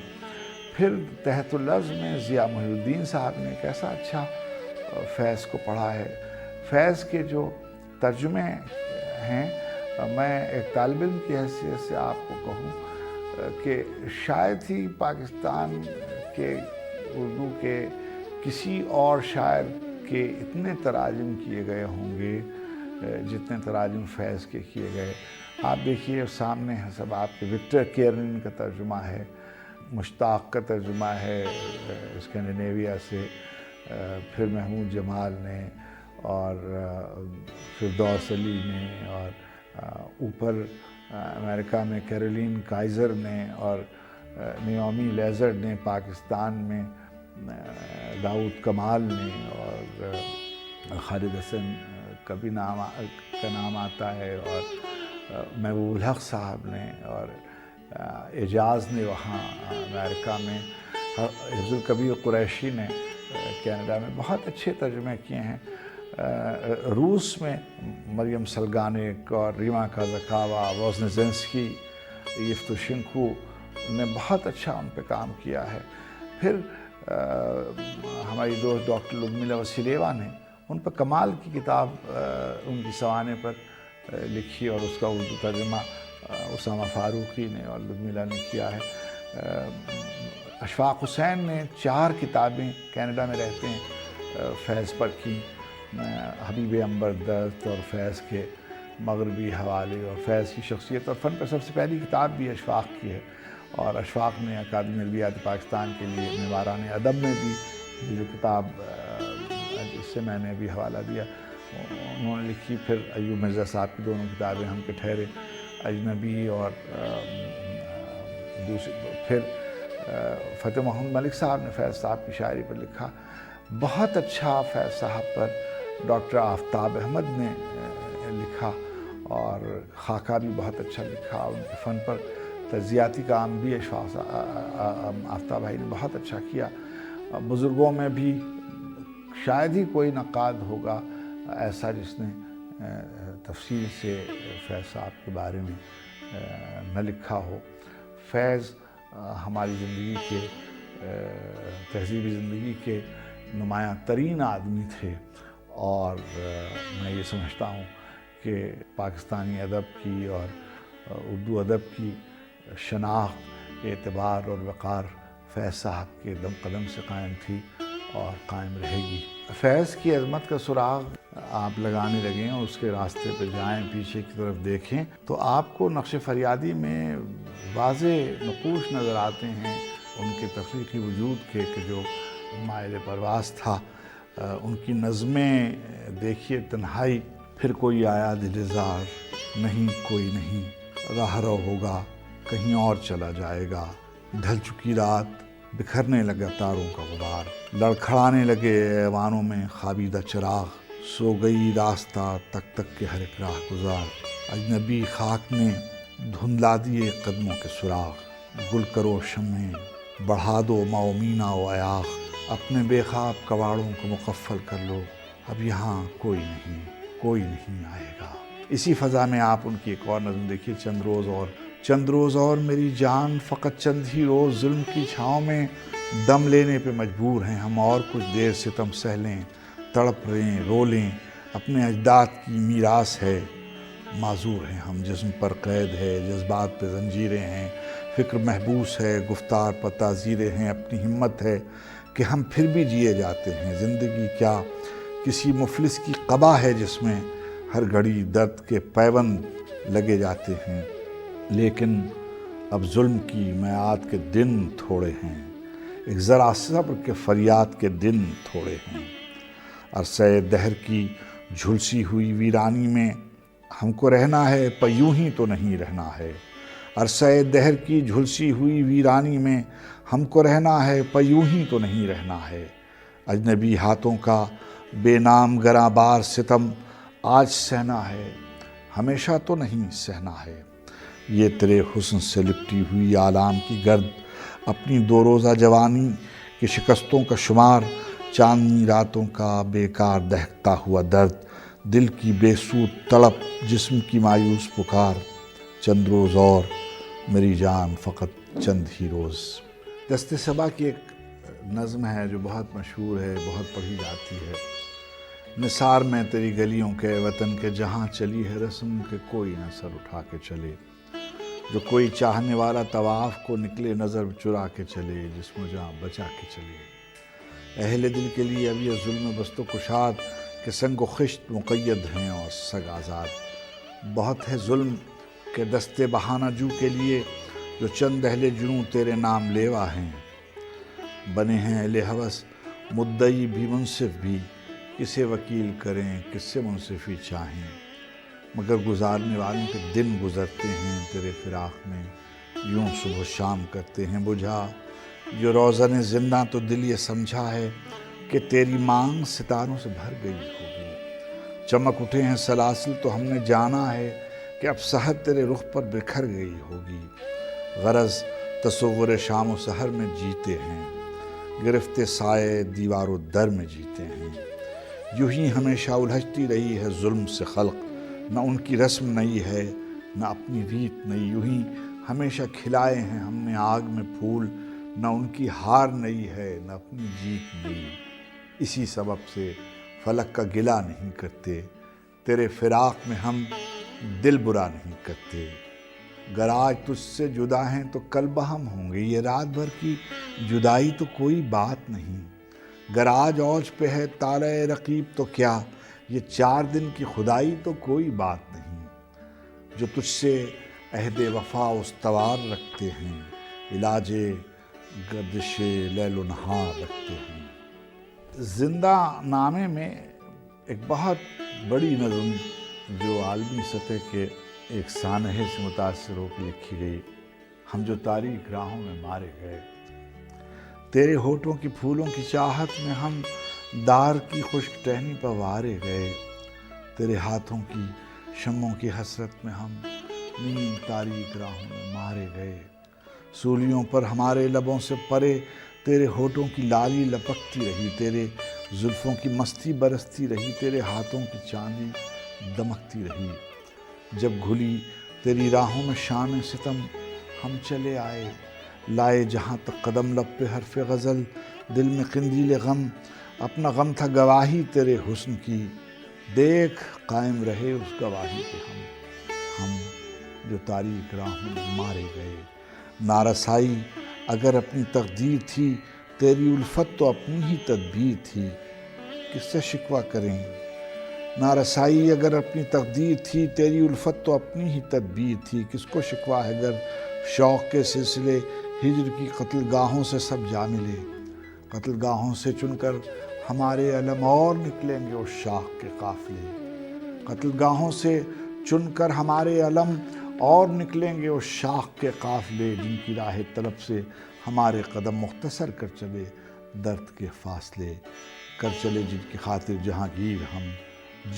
پھر تحت اللفظ میں ضیاء محی الدین صاحب نے کیسا اچھا فیض کو پڑھا ہے۔ فیض کے جو ترجمے ہیں، میں ایک طالب علم کی حیثیت سے آپ کو کہوں کہ شاید ہی پاکستان کے اردو کے کسی اور شاعر کے اتنے تراجم کیے گئے ہوں گے جتنے تراجم فیض کے کیے گئے۔ آپ دیکھیے سامنے ہے سب آپ کے، وکٹر کیرن کا ترجمہ ہے، مشتاق کا ترجمہ ہے اسکینڈینیویا سے، پھر محمود جمال نے، اور فردوس علی نے، اور اوپر امریکہ میں کیرولین کائزر نے، اور نیومی لیزرڈ نے، پاکستان میں داؤد کمال نے، اور خالد حسن کا بھی نام آتا ہے، اور محبوب الحق صاحب نے، اور اعجاز نے وہاں امریکہ میں، حفظ الکبیر قریشی نے کینیڈا میں بہت اچھے ترجمے کیے ہیں۔ روس میں مریم سلگانک اور ریما کازاکاوا، ووزنیزنسکی، یفتوشنکو نے بہت اچھا ان پہ کام کیا ہے۔ پھر ہماری دوست ڈاکٹر لدمیلا وسیلیوا نے ان پر کمال کی کتاب ان کی سوانح پر لکھی، اور اس کا اردو ترجمہ اسامہ فاروقی نے اور لدمیلا نے کیا ہے۔ اشفاق حسین نے 4 کتابیں کینیڈا میں رہتے ہیں فیض پر کی، حبیب عنبر دست اور فیض کے مغربی حوالے اور فیض کی شخصیت اور فن پر سب سے پہلی کتاب بھی اشفاق کی ہے۔ اور اشفاق نے اکادمی ادبیات پاکستان کے لیے معماران ادب میں بھی جو کتاب جس سے میں نے بھی حوالہ دیا انہوں نے لکھی۔ پھر ایوب مرزا صاحب کی دونوں کتابیں ہم کے ٹھہرے اجنبی، اور پھر فتح محمد ملک صاحب نے فیض صاحب کی شاعری پر لکھا۔ بہت اچھا فیض صاحب پر ڈاکٹر آفتاب احمد نے لکھا، اور خاکہ بھی بہت اچھا لکھا۔ ان کے فن پر تجزیاتی کام بھی آفتاب بھائی نے بہت اچھا کیا۔ بزرگوں میں بھی شاید ہی کوئی نقاد ہوگا ایسا جس نے تفصیل سے فیض صاحب کے بارے میں نہ لکھا ہو۔ فیض ہماری زندگی کے، تہذیبی زندگی کے نمایاں ترین آدمی تھے، اور میں یہ سمجھتا ہوں کہ پاکستانی ادب کی اور اردو ادب کی شناخت، اعتبار اور وقار فیض صاحب کے دم قدم سے قائم تھی اور قائم رہے گی۔ فیض کی عظمت کا سراغ آپ لگانے لگیں اور اس کے راستے پہ جائیں، پیچھے کی طرف دیکھیں تو آپ کو نقش فریادی میں واضح نقوش نظر آتے ہیں ان کے تخلیقی وجود کے کہ جو مائل پرواز تھا۔ ان کی نظمیں دیکھیے، تنہائی، پھر کوئی آیا دل زار، نہیں کوئی نہیں، راہ رو ہوگا کہیں اور چلا جائے گا، ڈھل چکی رات بکھرنے لگا تاروں کا غبار، لڑکھڑانے لگے ایوانوں میں خوابیدہ چراغ، سو گئی راستہ تک تک کے ہر ایک راہ گزار، اجنبی خاک نے دھندلا دیے قدموں کے سراغ، گل کرو شمعیں بڑھا دو مومینا و عیاق، اپنے بے خواب کواڑوں کو مقفل کر لو، اب یہاں کوئی نہیں آئے گا۔ اسی فضا میں آپ ان کی ایک اور نظم دیکھیے، چند روز اور میری جان، فقط چند ہی روز ظلم کی چھاؤں میں دم لینے پہ مجبور ہیں ہم، اور کچھ دیر ستم سہ لیں، تڑپ رہیں رو لیں، اپنے اجداد کی میراث ہے معذور ہیں ہم، جسم پر قید ہے جذبات پہ زنجیریں ہیں، فکر محبوس ہے گفتار پر تعزیریں ہیں، اپنی ہمت ہے کہ ہم پھر بھی جیے جاتے ہیں، زندگی کیا کسی مفلس کی قبا ہے جس میں ہر گھڑی درد کے پیوند لگے جاتے ہیں، لیکن اب ظلم کی میعاد کے دن تھوڑے ہیں، ایک ذرا صبر کے فریاد کے دن تھوڑے ہیں، عرصہ دہر کی جھلسی ہوئی ویرانی میں ہم کو رہنا ہے پر یوں ہی تو نہیں رہنا ہے، عرصہ دہر کی جھلسی ہوئی ویرانی میں ہم کو رہنا ہے پر یوں ہی تو نہیں رہنا ہے، اجنبی ہاتھوں کا بے نام گراں بار ستم آج سہنا ہے، ہمیشہ تو نہیں سہنا ہے، یہ تیرے حسن سے لپٹی ہوئی آلام کی گرد، اپنی دو روزہ جوانی کی شکستوں کا شمار، چاندنی راتوں کا بیکار دہکتا ہوا درد، دل کی بے سود تڑپ، جسم کی مایوس پکار، چند روز اور میری جان، فقط چند ہی روز۔ دست صبا کی ایک نظم ہے جو بہت مشہور ہے، بہت پڑھی جاتی ہے، نثار میں تیری گلیوں کے وطن کے جہاں چلی ہے رسم کے کوئی نہ سر اٹھا کے چلے، جو کوئی چاہنے والا طواف کو نکلے نظر چرا کے چلے، جسم و جاں بچا کے چلے، اہل دل کے لیے اب یہ ظلم بست و کشاد کہ سنگ و خشت مقید ہیں اور سگ آزاد، بہت ہے ظلم کہ دست بہانہ جو کے لیے، جو چند اہل جنوں تیرے نام لیوا ہیں، بنے ہیں اہل ہوس مدعی بھی منصف بھی، کسے وکیل کریں کس سے منصفی چاہیں، مگر گزارنے والوں کے دن گزرتے ہیں تیرے فراق میں، یوں صبح شام کرتے ہیں بجھا، یہ روزن زندہ تو دل یہ سمجھا ہے کہ تیری مانگ ستاروں سے بھر گئی ہوگی، چمک اٹھے ہیں سلاسل تو ہم نے جانا ہے کہ اب سحر تیرے رخ پر بکھر گئی ہوگی، غرض تصور شام و سحر میں جیتے ہیں، گرفتے سائے دیوار و در میں جیتے ہیں، یوں ہی ہمیشہ الجھتی رہی ہے ظلم سے خلق، نہ ان کی رسم نئی ہے نہ اپنی ریت نئی، یوں ہی ہمیشہ کھلائے ہیں ہم نے آگ میں پھول، نہ ان کی ہار نئی ہے نہ اپنی جیت نئی، اسی سبب سے فلک کا گلہ نہیں کرتے، تیرے فراق میں ہم دل برا نہیں کرتے، گر آج تجھ سے جدا ہیں تو کل بہم ہوں گے، یہ رات بھر کی جدائی تو کوئی بات نہیں، گر آج اوج پہ ہے طالع رقیب تو کیا، یہ 4 دن کی خدائی تو کوئی بات نہیں، جو تجھ سے عہد وفا استوار رکھتے ہیں، علاج گردش لیل و نہار رکھتے ہیں۔ زندہ نامے میں ایک بہت بڑی نظم جو عالمی سطح کے ایک سانحے سے متاثر ہو کے لکھی گئی، ہم جو تاریک راہوں میں مارے گئے، تیرے ہونٹوں کی پھولوں کی چاہت میں ہم دار کی خشک ٹہنی پر وارے گئے، تیرے ہاتھوں کی شمعوں کی حسرت میں ہم نیم تاریک راہوں میں مارے گئے، سولیوں پر ہمارے لبوں سے پرے تیرے ہونٹوں کی لالی لپکتی رہی، تیرے زلفوں کی مستی برستی رہی، تیرے ہاتھوں کی چاندی دمکتی رہی، جب گھلی تیری راہوں میں شام ستم ہم چلے آئے، لائے جہاں تک قدم لب پہ حرف غزل، دل میں قندیل غم، اپنا غم تھا گواہی تیرے حسن کی، دیکھ قائم رہے اس گواہی پہ ہم جو تاریک راہوں میں مارے گئے، نارسائی اگر اپنی تقدیر تھی تیری الفت تو اپنی ہی تدبیر تھی، کس سے شکوہ کریں؟ نارسائی اگر اپنی تقدیر تھی تیری الفت تو اپنی ہی تدبیر تھی، کس کو شکوہ ہے گر شوق کے سلسلے ہجر کی قتل گاہوں سے سب جا ملے۔ قتل گاہوں سے چن کر ہمارے علم اور نکلیں گے اس شاخ کے قافلے۔ قتل گاہوں سے چن کر ہمارے علم اور نکلیں گے اس شاخ کے قافلے، جن کی راہ طلب سے ہمارے قدم مختصر کر چلے درد کے فاصلے، کر چلے جن کی خاطر جہانگیر ہم،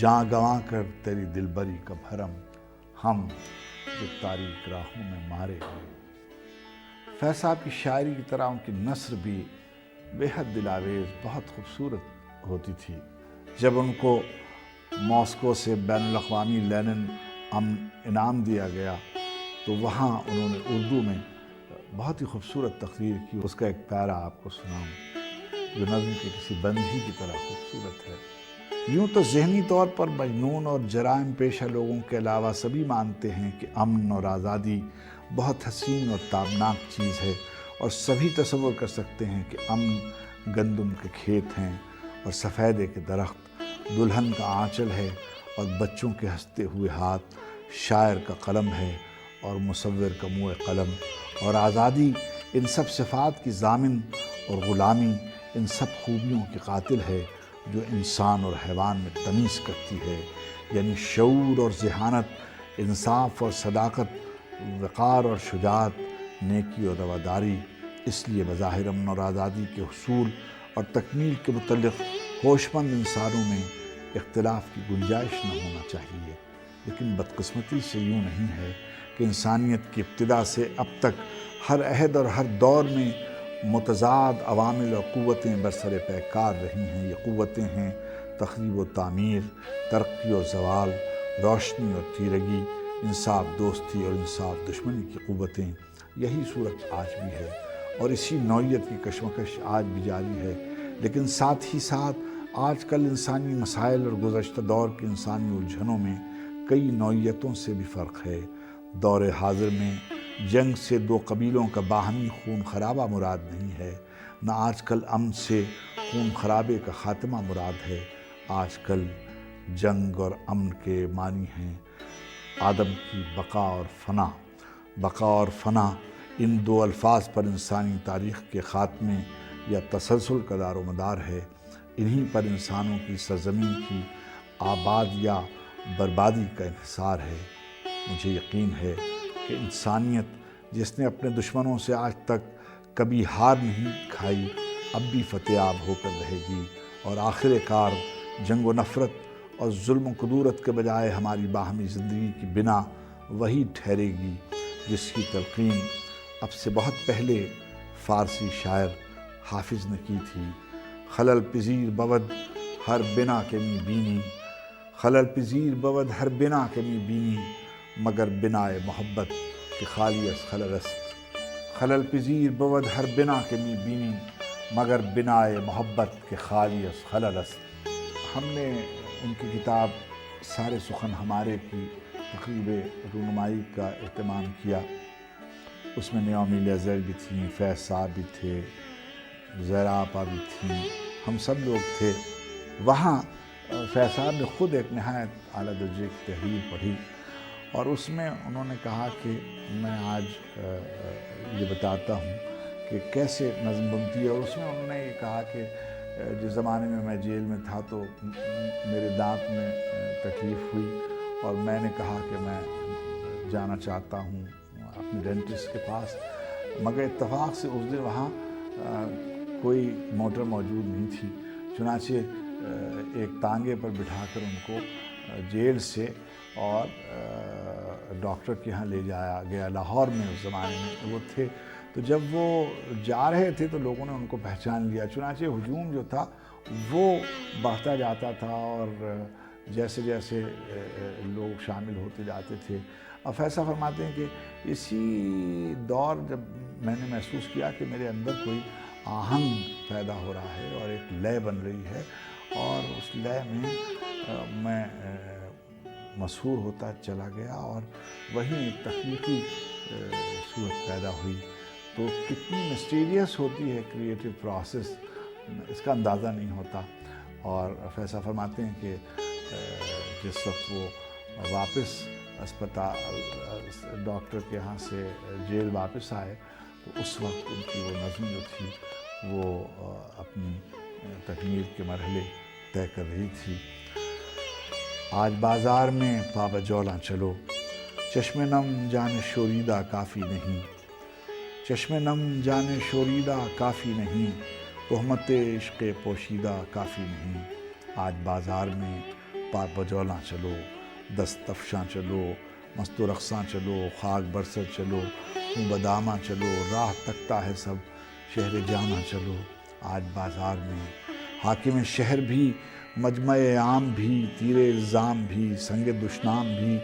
جاں گنوا کر تیری دلبری کا بھرم، ہم جو تاریک راہوں میں مارے گئے۔ فیض صاحب کی شاعری کی طرح ان کی نثر بھی بے حد دلاویز، بہت خوبصورت ہوتی تھی۔ جب ان کو ماسکو سے بین الاقوامی لینن انعام دیا گیا تو وہاں انہوں نے اردو میں بہت ہی خوبصورت تقریر کی۔ اس کا ایک پیرا آپ کو سناؤں جو نظم کے کسی بندی کی طرح خوبصورت ہے۔ یوں تو ذہنی طور پر مجنون اور جرائم پیشہ لوگوں کے علاوہ سبھی مانتے ہیں کہ امن اور آزادی بہت حسین اور تابناک چیز ہے، اور سبھی تصور کر سکتے ہیں کہ امن گندم کے کھیت ہیں اور سفیدے کے درخت، دلہن کا آنچل ہے اور بچوں کے ہنستے ہوئے ہاتھ، شاعر کا قلم ہے اور مصور کا منہ قلم، اور آزادی ان سب صفات کی ضامن اور غلامی ان سب خوبیوں کی قاتل ہے جو انسان اور حیوان میں تمیز کرتی ہے، یعنی شعور اور ذہانت، انصاف اور صداقت، وقار اور شجاعت، نیکی اور رواداری۔ اس لیے بظاہر امن اور آزادی کے حصول اور تکمیل کے متعلق ہوش مند انسانوں میں اختلاف کی گنجائش نہ ہونا چاہیے، لیکن بدقسمتی سے یوں نہیں ہے کہ انسانیت کی ابتدا سے اب تک ہر عہد اور ہر دور میں متضاد عوامل اور قوتیں برسر پیکار رہی ہیں۔ یہ قوتیں ہیں تخریب و تعمیر، ترقی و زوال، روشنی اور تیرگی، انصاف دوستی اور انصاف دشمنی کی قوتیں۔ یہی صورت آج بھی ہے اور اسی نوعیت کی کشمکش آج بھی جاری ہے، لیکن ساتھ ہی ساتھ آج کل انسانی مسائل اور گزشتہ دور کے انسانی الجھنوں میں کئی نوعیتوں سے بھی فرق ہے۔ دور حاضر میں جنگ سے دو قبیلوں کا باہمی خون خرابہ مراد نہیں ہے، نہ آج کل امن سے خون خرابے کا خاتمہ مراد ہے۔ آج کل جنگ اور امن کے معنی ہیں آدم کی بقا اور فنا۔ بقا اور فنا ان دو الفاظ پر انسانی تاریخ کے خاتمے یا تسلسل کا دار و مدار ہے۔ انہی پر انسانوں کی سرزمین کی آباد یا بربادی کا انحصار ہے۔ مجھے یقین ہے کہ انسانیت جس نے اپنے دشمنوں سے آج تک کبھی ہار نہیں کھائی، اب بھی فتح یاب ہو کر رہے گی، اور آخر کار جنگ و نفرت اور ظلم و کدورت کے بجائے ہماری باہمی زندگی کی بنا وہی ٹھہرے گی جس کی تلقین اب سے بہت پہلے فارسی شاعر حافظ نے کی تھی۔ خلل پذیر بود ہر بنا کے می بینی، خلل پذیر بود ہر بنا کے می بینی، مگر بنائے محبت کہ خالی از خلل است۔ خلل پذیر بود ہر بنا کے می بینی، مگر بنائے محبت کہ خالی از خلل است۔ ہم نے ان کی کتاب سارے سخن ہمارے کی تقریب رونمائی کا اہتمام کیا۔ اس میں نیومی لیزر بھی تھیں، فیض صاحب بھی تھے، زہرا آپا بھی تھیں، ہم سب لوگ تھے وہاں۔ فیض صاحب نے خود ایک نہایت اعلیٰ درجے کی تحریر پڑھی، اور اس میں انہوں نے کہا کہ میں آج یہ بتاتا ہوں کہ کیسے نظم بنتی ہے، اور اس میں انہوں نے یہ کہا کہ جس زمانے میں میں جیل میں تھا تو میرے دانت میں تکلیف ہوئی، اور میں نے کہا کہ میں جانا چاہتا ہوں اپنے ڈینٹسٹ کے پاس، مگر اتفاق سے اس دن وہاں کوئی موٹر موجود نہیں تھی، چنانچہ ایک تانگے پر بٹھا کر ان کو جیل سے اور ڈاکٹر کے ہاں لے جایا گیا۔ لاہور میں اس زمانے میں وہ تھے، تو جب وہ جا رہے تھے تو لوگوں نے ان کو پہچان لیا، چنانچہ ہجوم جو تھا وہ بڑھتا جاتا تھا، اور جیسے جیسے لوگ شامل ہوتے جاتے تھے۔ اور فیصلہ فرماتے ہیں کہ اسی دور جب میں نے محسوس کیا کہ میرے اندر کوئی آہنگ پیدا ہو رہا ہے اور ایک لے بن رہی ہے، اور اس لے میں مسحور ہوتا چلا گیا، اور وہیں ایک تخلیقی صورت پیدا ہوئی۔ تو کتنی مسٹیریس ہوتی ہے کریٹو پروسیس، اس کا اندازہ نہیں ہوتا۔ اور فیض صاحب فرماتے ہیں کہ جس وقت وہ واپس اسپتال ڈاکٹر کے ہاں سے جیل واپس آئے تو اس وقت ان کی وہ نظم جو تھی وہ اپنی تکمیل کے مرحلے طے کر رہی تھی۔ آج بازار میں پا بجولاں چلو، چشم نم جان شوریدہ کافی نہیں، چشم نم جان شوریدہ کافی نہیں، تہمت عشق پوشیدہ کافی نہیں۔ آج بازار میں پا بجولاں چلو، دست افشاں چلو، مست و رقصاں چلو، خاک برسر چلو، بداماں چلو، راہ تکتا ہے سب شہر جاماں چلو۔ آج بازار میں حاکم شہر بھی، مجمع عام بھی، تیر الزام بھی، سنگ دشنام بھی،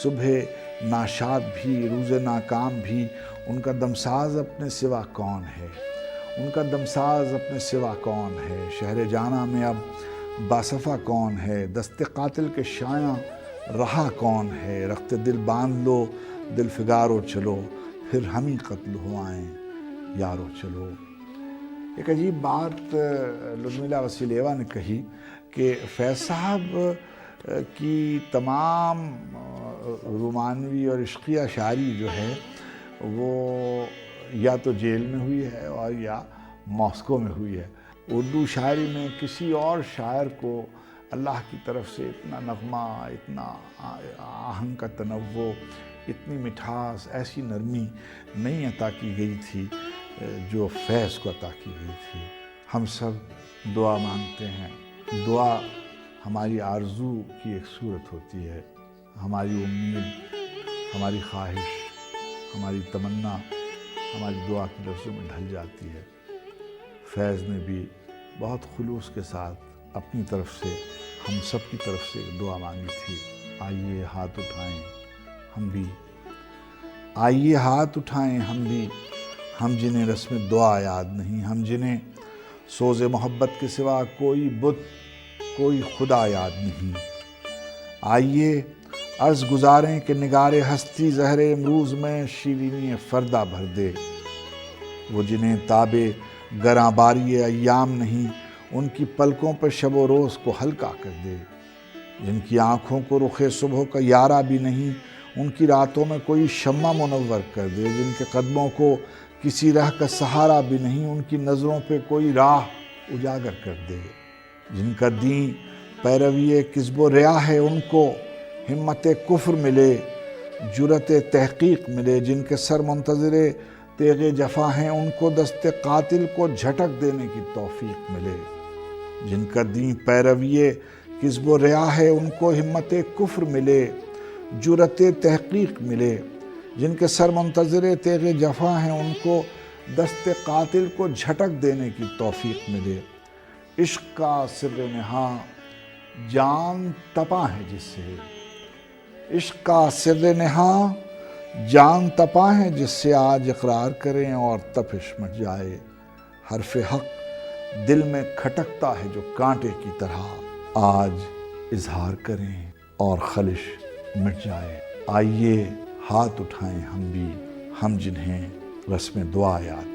صبح ناشاد بھی، روز ناکام بھی، ان کا دمساز اپنے سوا کون ہے، ان کا دمساز اپنے سوا کون ہے۔ شہر جانا میں اب باصفا کون ہے، دست قاتل کے شایاں رہا کون ہے۔ رخت دل باندھ لو، دل فگارو چلو، پھر ہم ہی قتل ہو آئیں یارو چلو۔ ایک عجیب بات لدمیلا وسیلیوا نے کہی کہ فیض صاحب کی تمام رومانوی اور عشقیہ شاعری جو ہے وہ یا تو جیل میں ہوئی ہے اور یا ماسکو میں ہوئی ہے۔ اردو شاعری میں کسی اور شاعر کو اللہ کی طرف سے اتنا نغمہ، اتنا آہنگ کا تنوع، اتنی مٹھاس، ایسی نرمی نہیں عطا کی گئی تھی جو فیض کو عطا کی گئی تھی۔ ہم سب دعا مانگتے ہیں، دعا ہماری آرزو کی ایک صورت ہوتی ہے، ہماری امید، ہماری خواہش، ہماری تمنا ہماری دعا کے لفظوں میں ڈھل جاتی ہے۔ فیض نے بھی بہت خلوص کے ساتھ اپنی طرف سے، ہم سب کی طرف سے دعا مانگی تھی۔ آئیے ہاتھ اٹھائیں ہم بھی، آئیے ہاتھ اٹھائیں ہم بھی، ہم جنہیں رسم دعا یاد نہیں، ہم جنہیں سوز محبت کے سوا کوئی بت، کوئی خدا یاد نہیں۔ آئیے عرض گزاریں کہ نگار ہستی زہر امروز میں شیرینی فردہ بھر دے۔ وہ جنہیں تاب گراں باری ایام نہیں، ان کی پلکوں پر شب و روز کو ہلکا کر دے۔ جن کی آنکھوں کو رخ صبح کا یارہ بھی نہیں، ان کی راتوں میں کوئی شمع منور کر دے۔ جن کے قدموں کو کسی راہ کا سہارا بھی نہیں، ان کی نظروں پہ کوئی راہ اجاگر کر دے۔ جن کا دین پیروی کذب و ریا ہے، ان کو ہمت کفر ملے، جرأت تحقیق ملے۔ جن کے سر منتظر تیغ جفا ہیں، ان کو دست قاتل کو جھٹک دینے کی توفیق ملے۔ جن کا دین پیروی کذب و ریا ہے، ان کو ہمت کفر ملے، جرأت تحقیق ملے۔ جن کے سر منتظر تیغ جفا ہیں، ان کو دست قاتل کو جھٹک دینے کی توفیق ملے۔ عشق کا سر نہاں جان تپاں ہے جس سے، عشق کا سر نہاں جان تپاں ہے جس سے، آج اقرار کریں اور تپش مٹ جائے۔ حرف حق دل میں کھٹکتا ہے جو کانٹے کی طرح، آج اظہار کریں اور خلش مٹ جائے۔ آئیے ہاتھ اٹھائیں ہم بھی، ہم جنہیں رسم دعا یاد